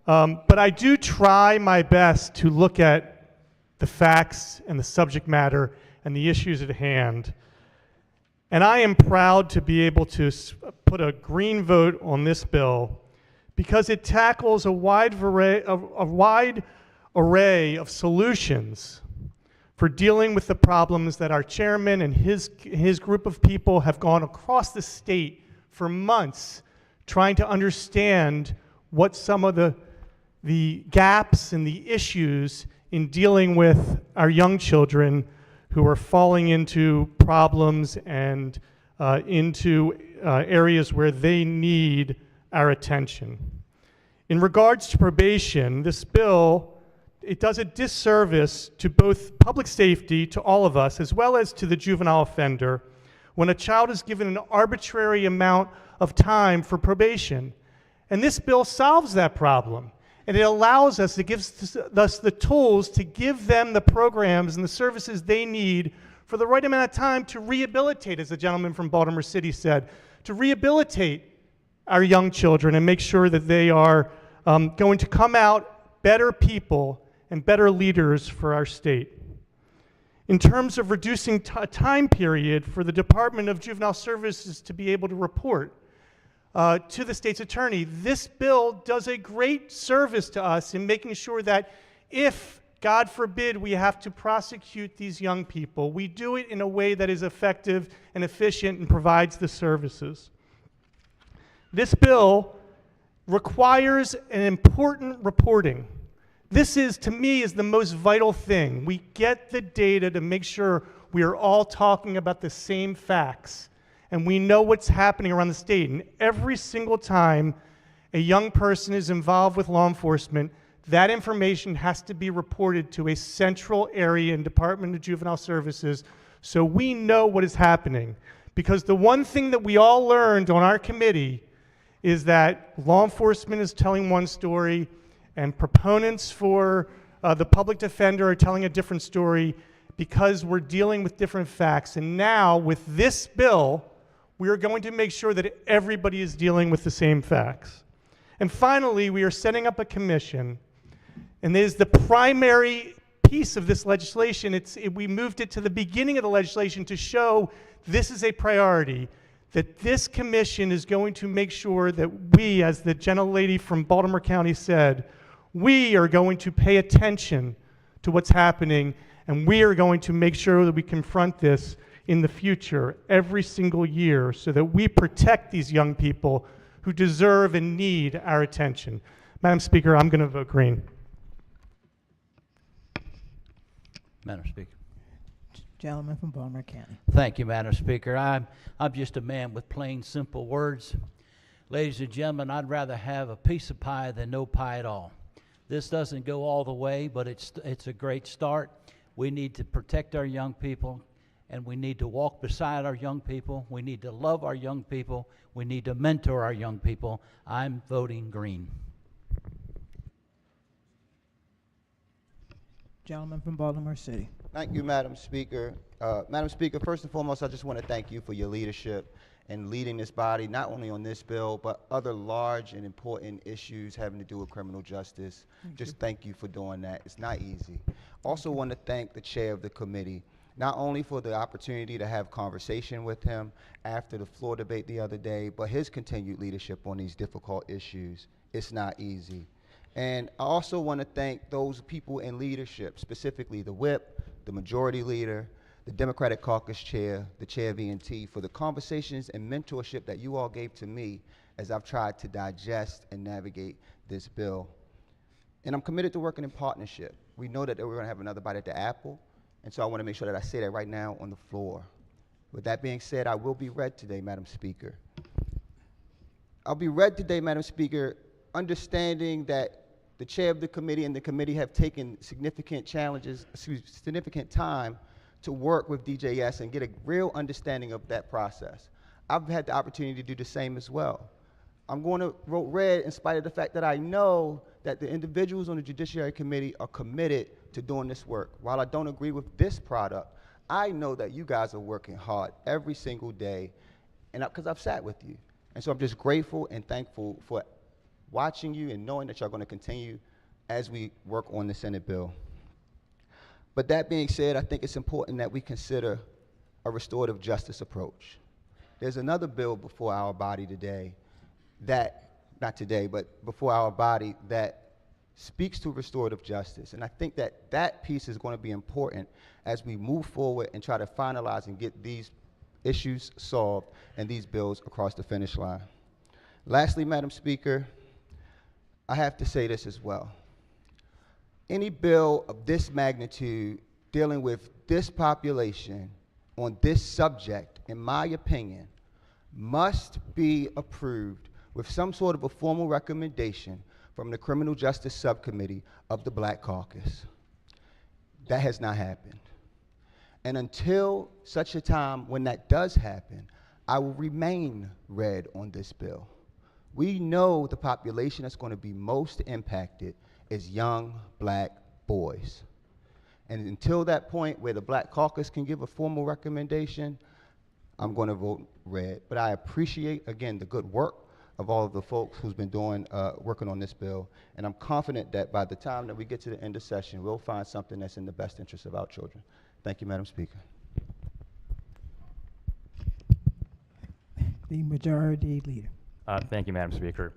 Speaker 10: But I do try my best to look at the facts and the subject matter and the issues at hand. And I am proud to be able to put a green vote on this bill because it tackles a wide array of solutions for dealing with the problems that our chairman and his group of people have gone across the state for months trying to understand what some of the gaps and the issues in dealing with our young children who are falling into problems and into areas where they need our attention. In regards to probation, this bill, it does a disservice to both public safety, to all of us, as well as to the juvenile offender, when a child is given an arbitrary amount of time for probation. And this bill solves that problem. And it allows us, it gives us the tools to give them the programs and the services they need for the right amount of time to rehabilitate, as the gentleman from Baltimore City said, to rehabilitate our young children and make sure that they are going to come out better people and better leaders for our state. In terms of reducing a time period for the Department of Juvenile Services to be able to report to the state's attorney, this bill does a great service to us in making sure that if, God forbid, we have to prosecute these young people, we do it in a way that is effective and efficient and provides the services. This bill requires an important reporting. This is, to me, is the most vital thing. We get the data to make sure we are all talking about the same facts and we know what's happening around the state. And every single time a young person is involved with law enforcement, that information has to be reported to a central area in Department of Juvenile Services so we know what is happening. Because the one thing that we all learned on our committee is that law enforcement is telling one story and proponents for the public defender are telling a different story because we're dealing with different facts. And now with this bill, we are going to make sure that everybody is dealing with the same facts. And finally, we are setting up a commission, and it is the primary piece of this legislation. We moved it to the beginning of the legislation to show this is a priority, that this commission is going to make sure that we, as the gentlelady from Baltimore County said, we are going to pay attention to what's happening, and we are going to make sure that we confront this in the future every single year so that we protect these young people who deserve and need our attention. Madam Speaker, I'm going to vote green.
Speaker 13: Madam Speaker.
Speaker 1: Gentleman from Baltimore County.
Speaker 13: Thank you, Madam Speaker. I'm just a man with plain, simple words. Ladies and gentlemen, I'd rather have a piece of pie than no pie at all. This doesn't go all the way, but it's a great start. We need to protect our young people, and we need to walk beside our young people. We need to love our young people. We need to mentor our young people. I'm voting green.
Speaker 1: Gentleman from Baltimore City.
Speaker 12: Thank you, Madam Speaker. Madam Speaker, first and foremost, I just want to thank you for your leadership in leading this body, not only on this bill, but other large and important issues having to do with criminal justice. Thank you for doing that. It's not easy. Also want to thank the chair of the committee, not only for the opportunity to have conversation with him after the floor debate the other day, but his continued leadership on these difficult issues. It's not easy. And I also want to thank those people in leadership, specifically the whip, the majority leader, the Democratic caucus chair, the chair of E&T, for the conversations and mentorship that you all gave to me as I've tried to digest and navigate this bill. And I'm committed to working in partnership. We know that we're going to have another bite at the apple, and so I want to make sure that I say that right now on the floor. With that being said, I will be read today, Madam Speaker. I'll be read today, Madam Speaker, understanding that the chair of the committee and the committee have taken significant time to work with DJS and get a real understanding of that process. I've had the opportunity to do the same as well. I'm going to vote red in spite of the fact that I know that the individuals on the Judiciary Committee are committed to doing this work. While I don't agree with this product, I know that you guys are working hard every single day, and because I've sat with you. And so I'm just grateful and thankful for watching you and knowing that you're going to continue as we work on the Senate bill. But that being said, I think it's important that we consider a restorative justice approach. There's another bill before our body today that, not today, but before our body that speaks to restorative justice. And I think that that piece is going to be important as we move forward and try to finalize and get these issues solved and these bills across the finish line. Lastly, Madam Speaker, I have to say this as well. Any bill of this magnitude dealing with this population on this subject, in my opinion, must be approved with some sort of a formal recommendation from the Criminal Justice Subcommittee of the Black Caucus. That has not happened. And until such a time when that does happen, I will remain red on this bill. We know the population that's going to be most impacted is young black boys. And until that point where the Black Caucus can give a formal recommendation, I'm going to vote red. But I appreciate, again, the good work of all of the folks who's been doing, working on this bill. And I'm confident that by the time that we get to the end of session, we'll find something that's in the best interest of our children. Thank you, Madam Speaker.
Speaker 1: The majority leader.
Speaker 14: Thank you, Madam Speaker.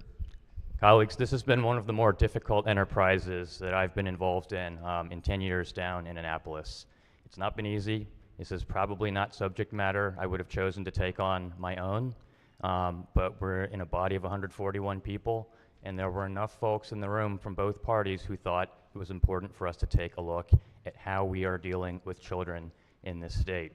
Speaker 14: Colleagues, this has been one of the more difficult enterprises that I've been involved in 10 years down in Annapolis. It's not been easy. This is probably not subject matter I would have chosen to take on my own, but we're in a body of 141 people, and there were enough folks in the room from both parties who thought it was important for us to take a look at how we are dealing with children in this state.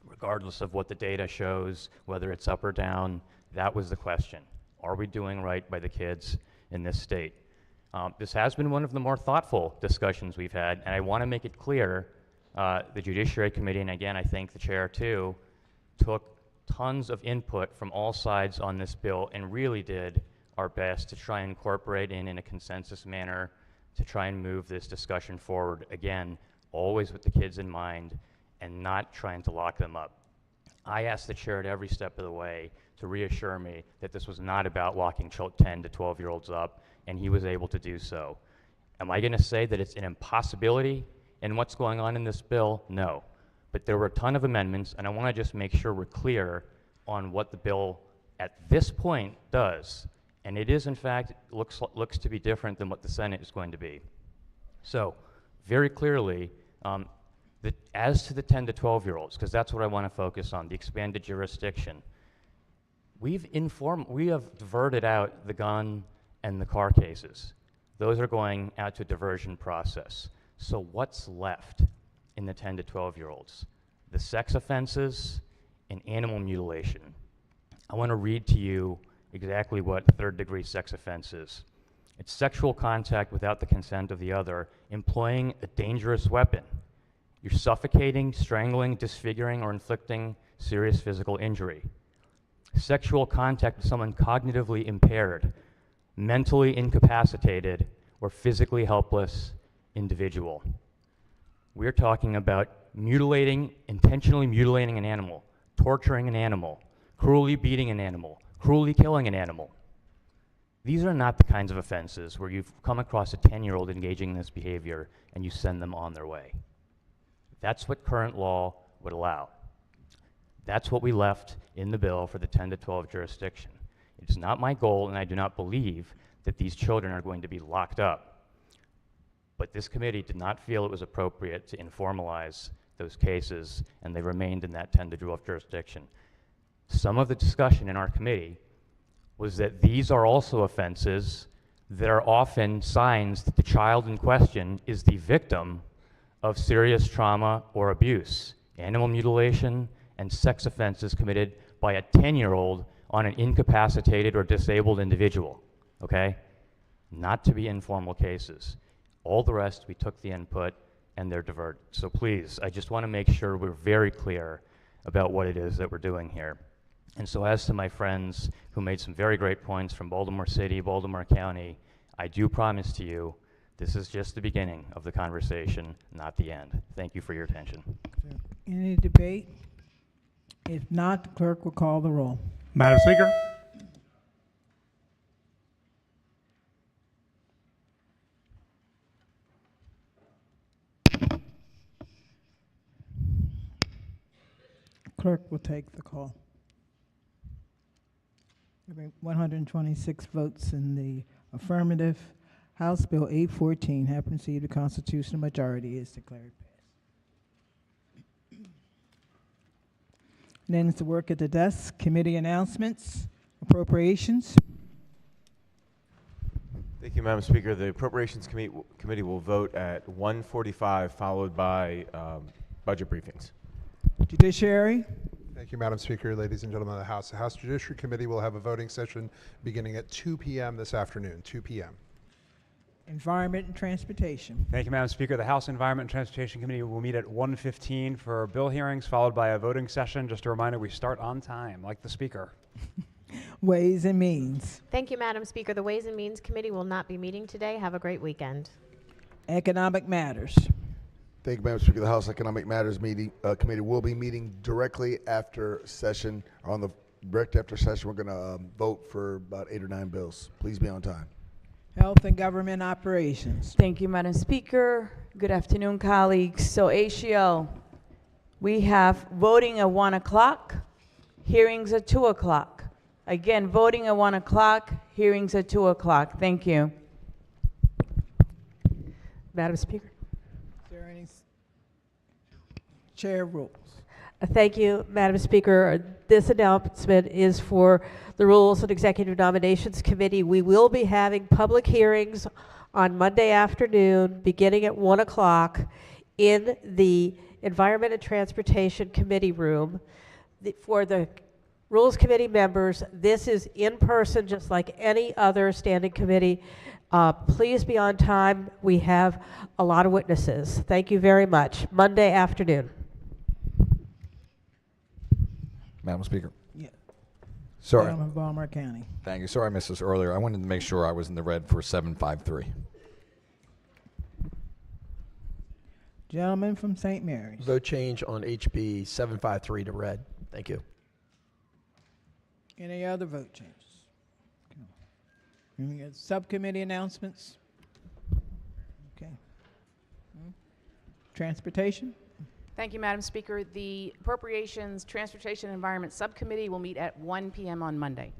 Speaker 14: Regardless of what the data shows, whether it's up or down, that was the question. Are we doing right by the kids in this state? This has been one of the more thoughtful discussions we've had, and I want to make it clear, the Judiciary Committee, and again I thank the chair too, took tons of input from all sides on this bill and really did our best to try and incorporate in a consensus manner to try and move this discussion forward. Again, always with the kids in mind and not trying to lock them up. I asked the chair at every step of the way to reassure me that this was not about locking 10 to 12-year-olds up, and he was able to do so. Am I going to say that it's an impossibility in what's going on in this bill? No. But there were a ton of amendments, and I want to just make sure we're clear on what the bill at this point does. And it is, in fact, looks to be different than what the Senate is going to be. So, very clearly, as to the 10 to 12-year-olds, because that's what I want to focus on, the expanded jurisdiction, we have diverted out the gun and the car cases. Those are going out to a diversion process. So what's left in the 10 to 12-year-olds? The sex offenses and animal mutilation. I want to read to you exactly what third-degree sex offense is. It's sexual contact without the consent of the other, employing a dangerous weapon, You're suffocating, strangling, disfiguring, or inflicting serious physical injury. Sexual contact with someone cognitively impaired, mentally incapacitated, or physically helpless individual. We're talking about mutilating, intentionally mutilating an animal, torturing an animal, cruelly beating an animal, cruelly killing an animal. These are not the kinds of offenses where you've come across a 10-year-old engaging in this behavior and you send them on their way. That's what current law would allow. That's what we left in the bill for the 10 to 12 jurisdiction. It's not my goal, and I do not believe that these children are going to be locked up. But this committee did not feel it was appropriate to informalize those cases, and they remained in that 10 to 12 jurisdiction. Some of the discussion in our committee was that these are also offenses that are often signs that the child in question is the victim of serious trauma or abuse, animal mutilation, and sex offenses committed by a 10-year-old on an incapacitated or disabled individual, okay? Not to be informal cases. All the rest, we took the input and they're diverted. So please, I just want to make sure we're very clear about what it is that we're doing here. And so as to my friends who made some very great points from Baltimore City, Baltimore County, I do promise to you, this is just the beginning of the conversation, not the end. Thank you for your attention.
Speaker 1: Any debate? If not, the clerk will call the roll.
Speaker 10: Madam Speaker.
Speaker 1: Clerk will take the call. 126 votes in the affirmative. House Bill 814 having received a constitutional majority is declared passed. Then it's the work at the desk. Committee announcements, appropriations.
Speaker 15: Thank you, Madam Speaker. The Appropriations Committee will vote at 1:45, followed by budget briefings.
Speaker 1: Judiciary.
Speaker 11: Thank you, Madam Speaker, ladies and gentlemen of the House. The House Judiciary Committee will have a voting session beginning at 2 p.m. this afternoon, 2 p.m.
Speaker 1: Environment and Transportation.
Speaker 16: Thank you, Madam Speaker. The House Environment and Transportation Committee will meet at 1:15 for bill hearings, followed by a voting session. Just a reminder, we start on time, like the Speaker.
Speaker 1: Ways and Means.
Speaker 17: Thank you, Madam Speaker. The Ways and Means Committee will not be meeting today. Have a great weekend.
Speaker 1: Economic Matters.
Speaker 18: Thank you, Madam Speaker. The House Economic Matters Committee will be meeting directly after session. Direct after session, we're going to vote for about 8 or 9 bills. Please be on time.
Speaker 1: Health and Government Operations.
Speaker 25: Thank you, Madam Speaker. Good afternoon, colleagues. So ACO, we have voting at 1 o'clock, hearings at 2 o'clock. Again, voting at 1 o'clock, hearings at 2 o'clock. Thank you.
Speaker 26: Madam Speaker.
Speaker 1: Is there any chair rules?
Speaker 26: Thank you, Madam Speaker. This announcement is for the Rules and Executive Nominations Committee. We will be having public hearings on Monday afternoon, beginning at 1 o'clock in the Environment and Transportation Committee room. For the Rules Committee members, this is in person, just like any other standing committee. Please be on time. We have a lot of witnesses. Thank you very much. Monday afternoon.
Speaker 27: Madam Speaker.
Speaker 1: Yeah.
Speaker 27: Sorry.
Speaker 1: Gentleman from Baltimore County.
Speaker 27: Thank you. Sorry I missed this earlier. I wanted to make sure I was in the red for 753.
Speaker 1: Gentleman from St. Mary's.
Speaker 28: Vote change on HB 753 to red. Thank you.
Speaker 1: Any other vote changes? Any other subcommittee announcements? Okay. Transportation?
Speaker 29: Thank you, Madam Speaker. The Appropriations, Transportation, and Environment Subcommittee will meet at 1 p.m. on Monday.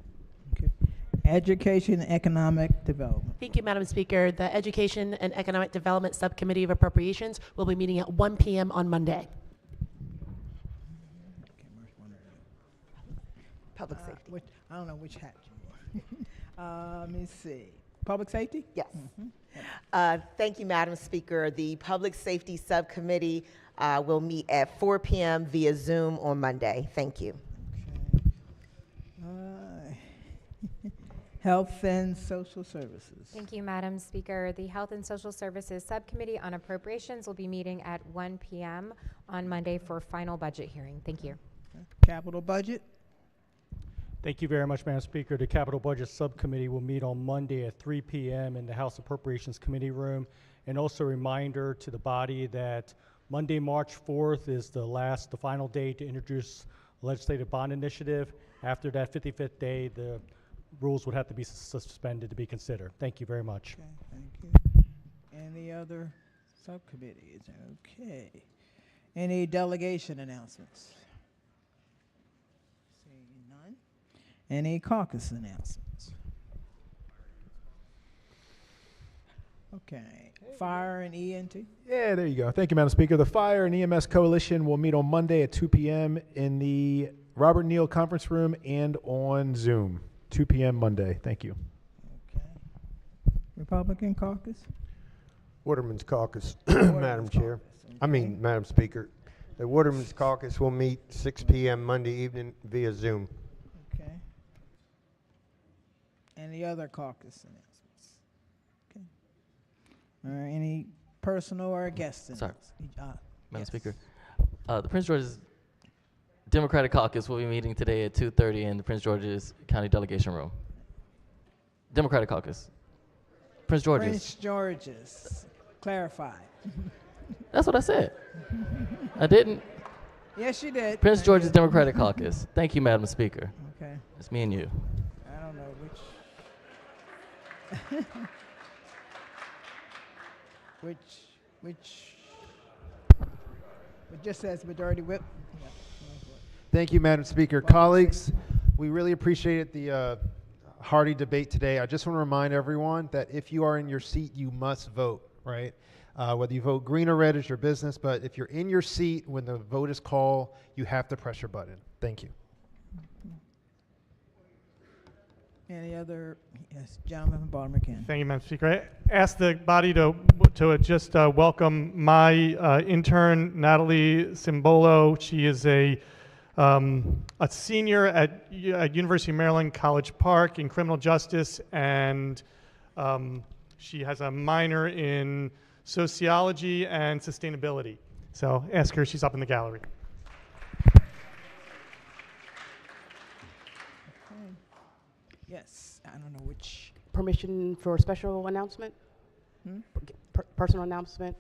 Speaker 1: Education and Economic Development.
Speaker 26: Thank you, Madam Speaker. The Education and Economic Development Subcommittee of Appropriations will be meeting at 1 p.m. on Monday.
Speaker 30: Public safety.
Speaker 1: I don't know which hat you wore. Let me see. Public safety?
Speaker 30: Yes. Thank you, Madam Speaker. The Public Safety Subcommittee will meet at 4 p.m. via Zoom on Monday. Thank you.
Speaker 1: Health and Social Services.
Speaker 3: Thank you, Madam Speaker. The Health and Social Services Subcommittee on Appropriations will be meeting at 1 p.m. on Monday for final budget hearing. Thank you.
Speaker 1: Capital Budget.
Speaker 4: Thank you very much, Madam Speaker. The Capital Budget Subcommittee will meet on Monday at 3 p.m. in the House Appropriations Committee room. And also a reminder to the body that Monday, March 4th is the final day to introduce legislative bond initiative. After that 55th day, the rules would have to be suspended to be considered. Thank you very much.
Speaker 1: Okay, thank you. Any other subcommittees? Okay. Any delegation announcements? Seeing none. Any caucus announcements? Okay. Fire and ENT?
Speaker 5: Yeah, there you go. Thank you, Madam Speaker. The Fire and EMS Coalition will meet on Monday at 2 p.m. in the Robert Neal Conference Room and on Zoom. 2 p.m. Monday. Thank you.
Speaker 1: Republican caucus?
Speaker 6: Waterman's Caucus,
Speaker 1: Waterman's
Speaker 6: Madam Chair.
Speaker 1: Caucus,
Speaker 6: I mean, Madam Speaker. The Waterman's Caucus will meet 6 p.m. Monday evening via Zoom.
Speaker 1: Okay. Any other caucus announcements? Okay. All right, any personal or guest
Speaker 19: Sorry.
Speaker 1: announcements?
Speaker 19: Madam
Speaker 1: Yes.
Speaker 19: Speaker, the Prince George's Democratic Caucus will be meeting today at 2:30 in the Prince George's County Delegation Room. Democratic Caucus. Prince George's.
Speaker 1: Prince George's. Clarify.
Speaker 19: That's what I said. I didn't.
Speaker 1: Yes, you did.
Speaker 19: Prince George's Democratic Caucus. Thank you, Madam Speaker.
Speaker 1: Okay.
Speaker 19: It's me and you.
Speaker 1: I don't know which. It just says majority whip. Yeah.
Speaker 6: Thank you, Madam Speaker. Colleagues, we really appreciated the hearty debate today. I just want to remind everyone that if you are in your seat, you must vote, right? Whether you vote green or red is your business, but if you're in your seat when the vote is called, you have to press your button. Thank you.
Speaker 1: Any other? Yes, gentleman from Baltimore County.
Speaker 10: Thank you, Madam Speaker. I ask the body to just welcome my intern, Natalie Simbolo. She is a senior at University of Maryland College Park in criminal justice, and she has a minor in sociology and sustainability. So ask her, she's up in the gallery.
Speaker 1: Yes, I don't know which.
Speaker 20: Permission for a special announcement? Personal announcement?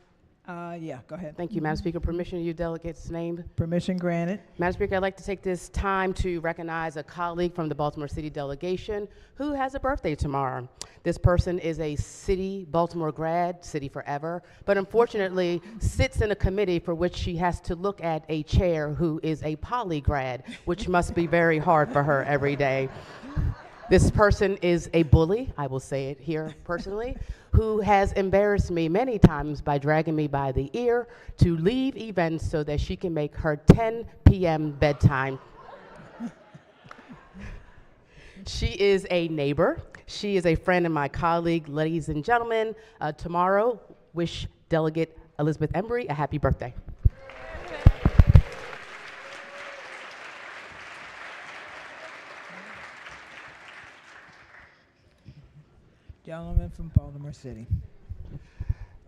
Speaker 1: Yeah, go ahead.
Speaker 20: Thank you, Madam Speaker. Permission to use delegates named.
Speaker 1: Permission granted.
Speaker 20: Madam Speaker, I'd like to take this time to recognize a colleague from the Baltimore City delegation who has a birthday tomorrow. This person is a City Baltimore grad, City forever, but unfortunately sits in a committee for which she has to look at a chair who is a poly grad, which must be very hard for her every day. This person is a bully, I will say it here personally, who has embarrassed me many times by dragging me by the ear to leave events so that she can make her 10 p.m. bedtime. She is a neighbor. She is a friend and my colleague. Ladies and gentlemen, tomorrow, wish Delegate Elizabeth Embry a happy birthday.
Speaker 1: Gentleman from Baltimore City.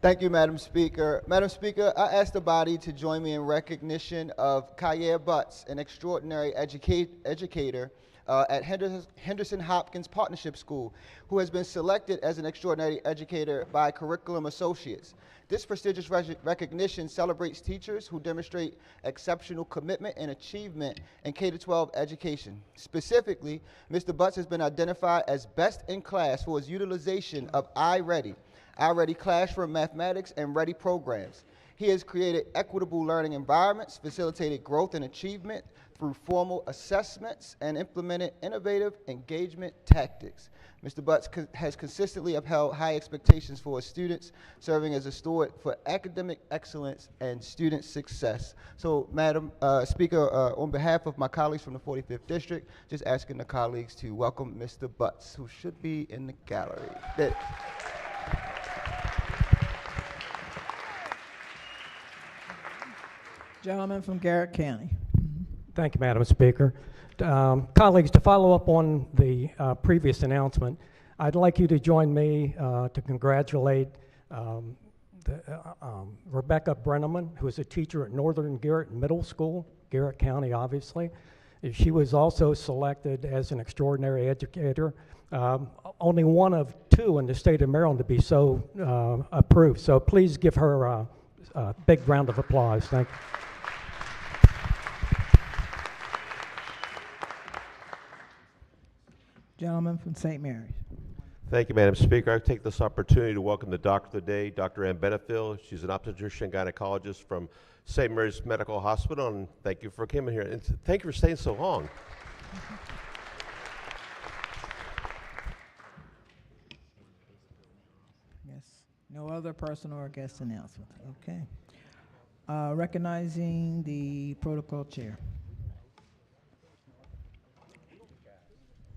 Speaker 12: Thank you, Madam Speaker. Madam Speaker, I ask the body to join me in recognition of Kyer Butts, an extraordinary educator at Henderson Hopkins Partnership School, who has been selected as an extraordinary educator by Curriculum Associates. This prestigious recognition celebrates teachers who demonstrate exceptional commitment and achievement in K-12 education. Specifically, Mr. Butts has been identified as best in class for his utilization of iReady classroom mathematics and Ready programs. He has created equitable learning environments, facilitated growth and achievement through formal assessments, and implemented innovative engagement tactics. Mr. Butts has consistently upheld high expectations for his students, serving as a steward for academic excellence and student success. So, Madam Speaker, on behalf of my colleagues from the 45th District, just asking the colleagues to welcome Mr. Butts, who should be in the gallery.
Speaker 1: Gentleman from Garrett County.
Speaker 21: Thank you, Madam Speaker.
Speaker 2: Colleagues, to follow up on the previous announcement, I'd like you to join me to congratulate Rebecca Brenneman, who is a teacher at Northern Garrett Middle School, Garrett County, obviously. She was also selected as an extraordinary educator, only one of two in the state of Maryland to be so approved. So please give her a big round of applause. Thank you.
Speaker 1: Gentleman from St. Mary's.
Speaker 7: Thank you, Madam Speaker. I take this opportunity to welcome the doctor of the day, Dr. Ann Benefield. She's an obstetrician gynecologist from St. Mary's Medical Hospital, and thank you for coming here. And thank you for staying so long.
Speaker 1: Yes. No other personal or guest announcements. Okay. Recognizing the protocol chair.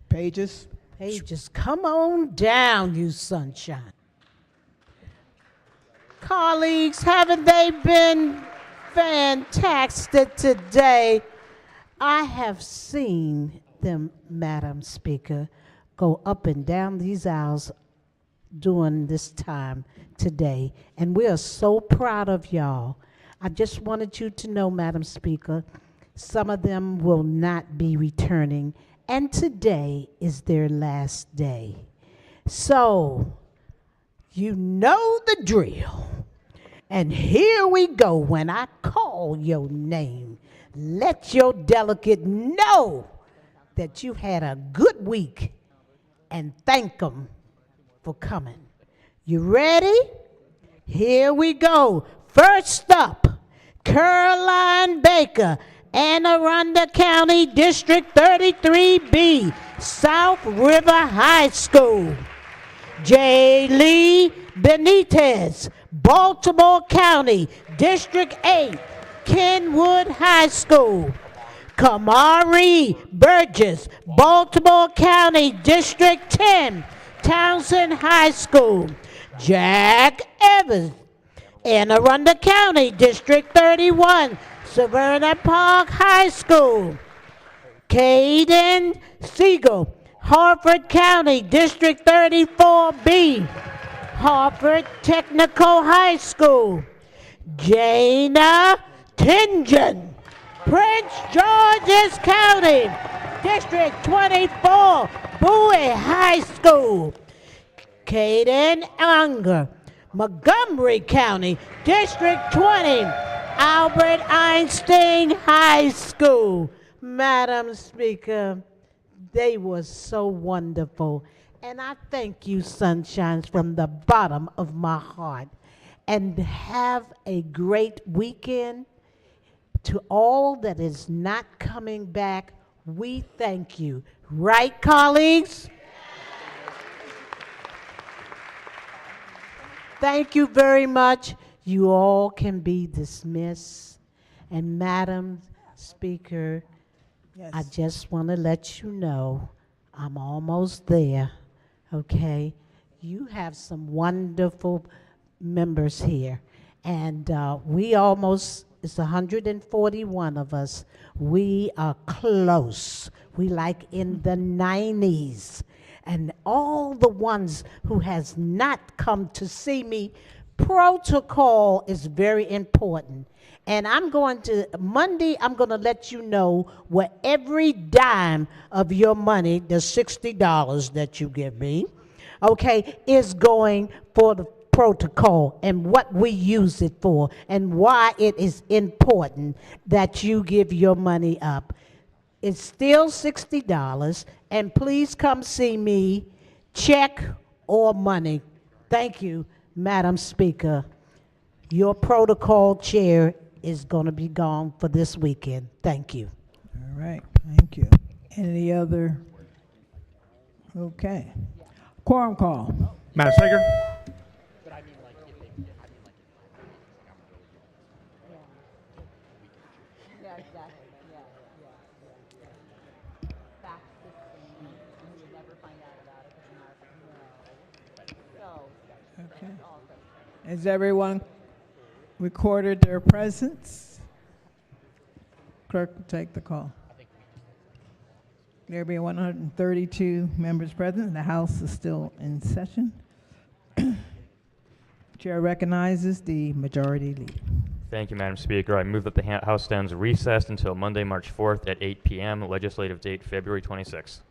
Speaker 1: Pages.
Speaker 8: Pages, come on down, you sunshine. Colleagues, haven't they been fantastic today? I have seen them, Madam Speaker, go up and down these aisles during this time today, and we are so proud of y'all. I just wanted you to know, Madam Speaker, some of them will not be returning, and today is their last day. So, you know the drill. And here we go. When I call your name, let your delegate know that you had a good week and thank them for coming. You ready? Here we go. First up, Caroline Baker, Anne Arundel County, District 33B, South River High School. J. Lee Benitez, Baltimore County, District 8, Kenwood High School. Kamari Burgess, Baltimore County, District 10, Townsend High School. Jack Evans, Anne Arundel County, District 31, Savannah Park High School. Caden Siegel, Harford County, District 34B, Harford Technical High School. Jana Tingen, Prince George's County, District 24, Bowie High School. Caden Unger, Montgomery County, District 20, Albert Einstein High School. Madam Speaker, they were so wonderful. And I thank you, sunshines, from the bottom of my heart. And have a great weekend. To all that is not coming back, we thank you. Right, colleagues? Thank you very much. You all can be dismissed. And Madam Speaker,
Speaker 1: Yes.
Speaker 8: I just want to let you know I'm almost there, okay? You have some wonderful members here. And we almost, it's 141 of us. We are close. We like in the 90s. And all the ones who has not come to see me, protocol is very important. And Monday, I'm going to let you know where every dime of your money, the $60 that you give me, okay, is going for the protocol and what we use it for and why it is important that you give your money up. It's still $60, and please come see me, check or money. Thank you, Madam Speaker. Your protocol chair is going to be gone for this weekend. Thank you.
Speaker 1: All right, thank you. Any other? Okay. Quorum call.
Speaker 10: Madam Speaker.
Speaker 1: Okay. Has everyone recorded their presence? Clerk will take the call. There being 132 members present, the House is still in session. Chair recognizes the majority leader.
Speaker 9: Thank you, Madam Speaker. I move that the House stands recessed until Monday, March 4th at 8 p.m., legislative date February 26th.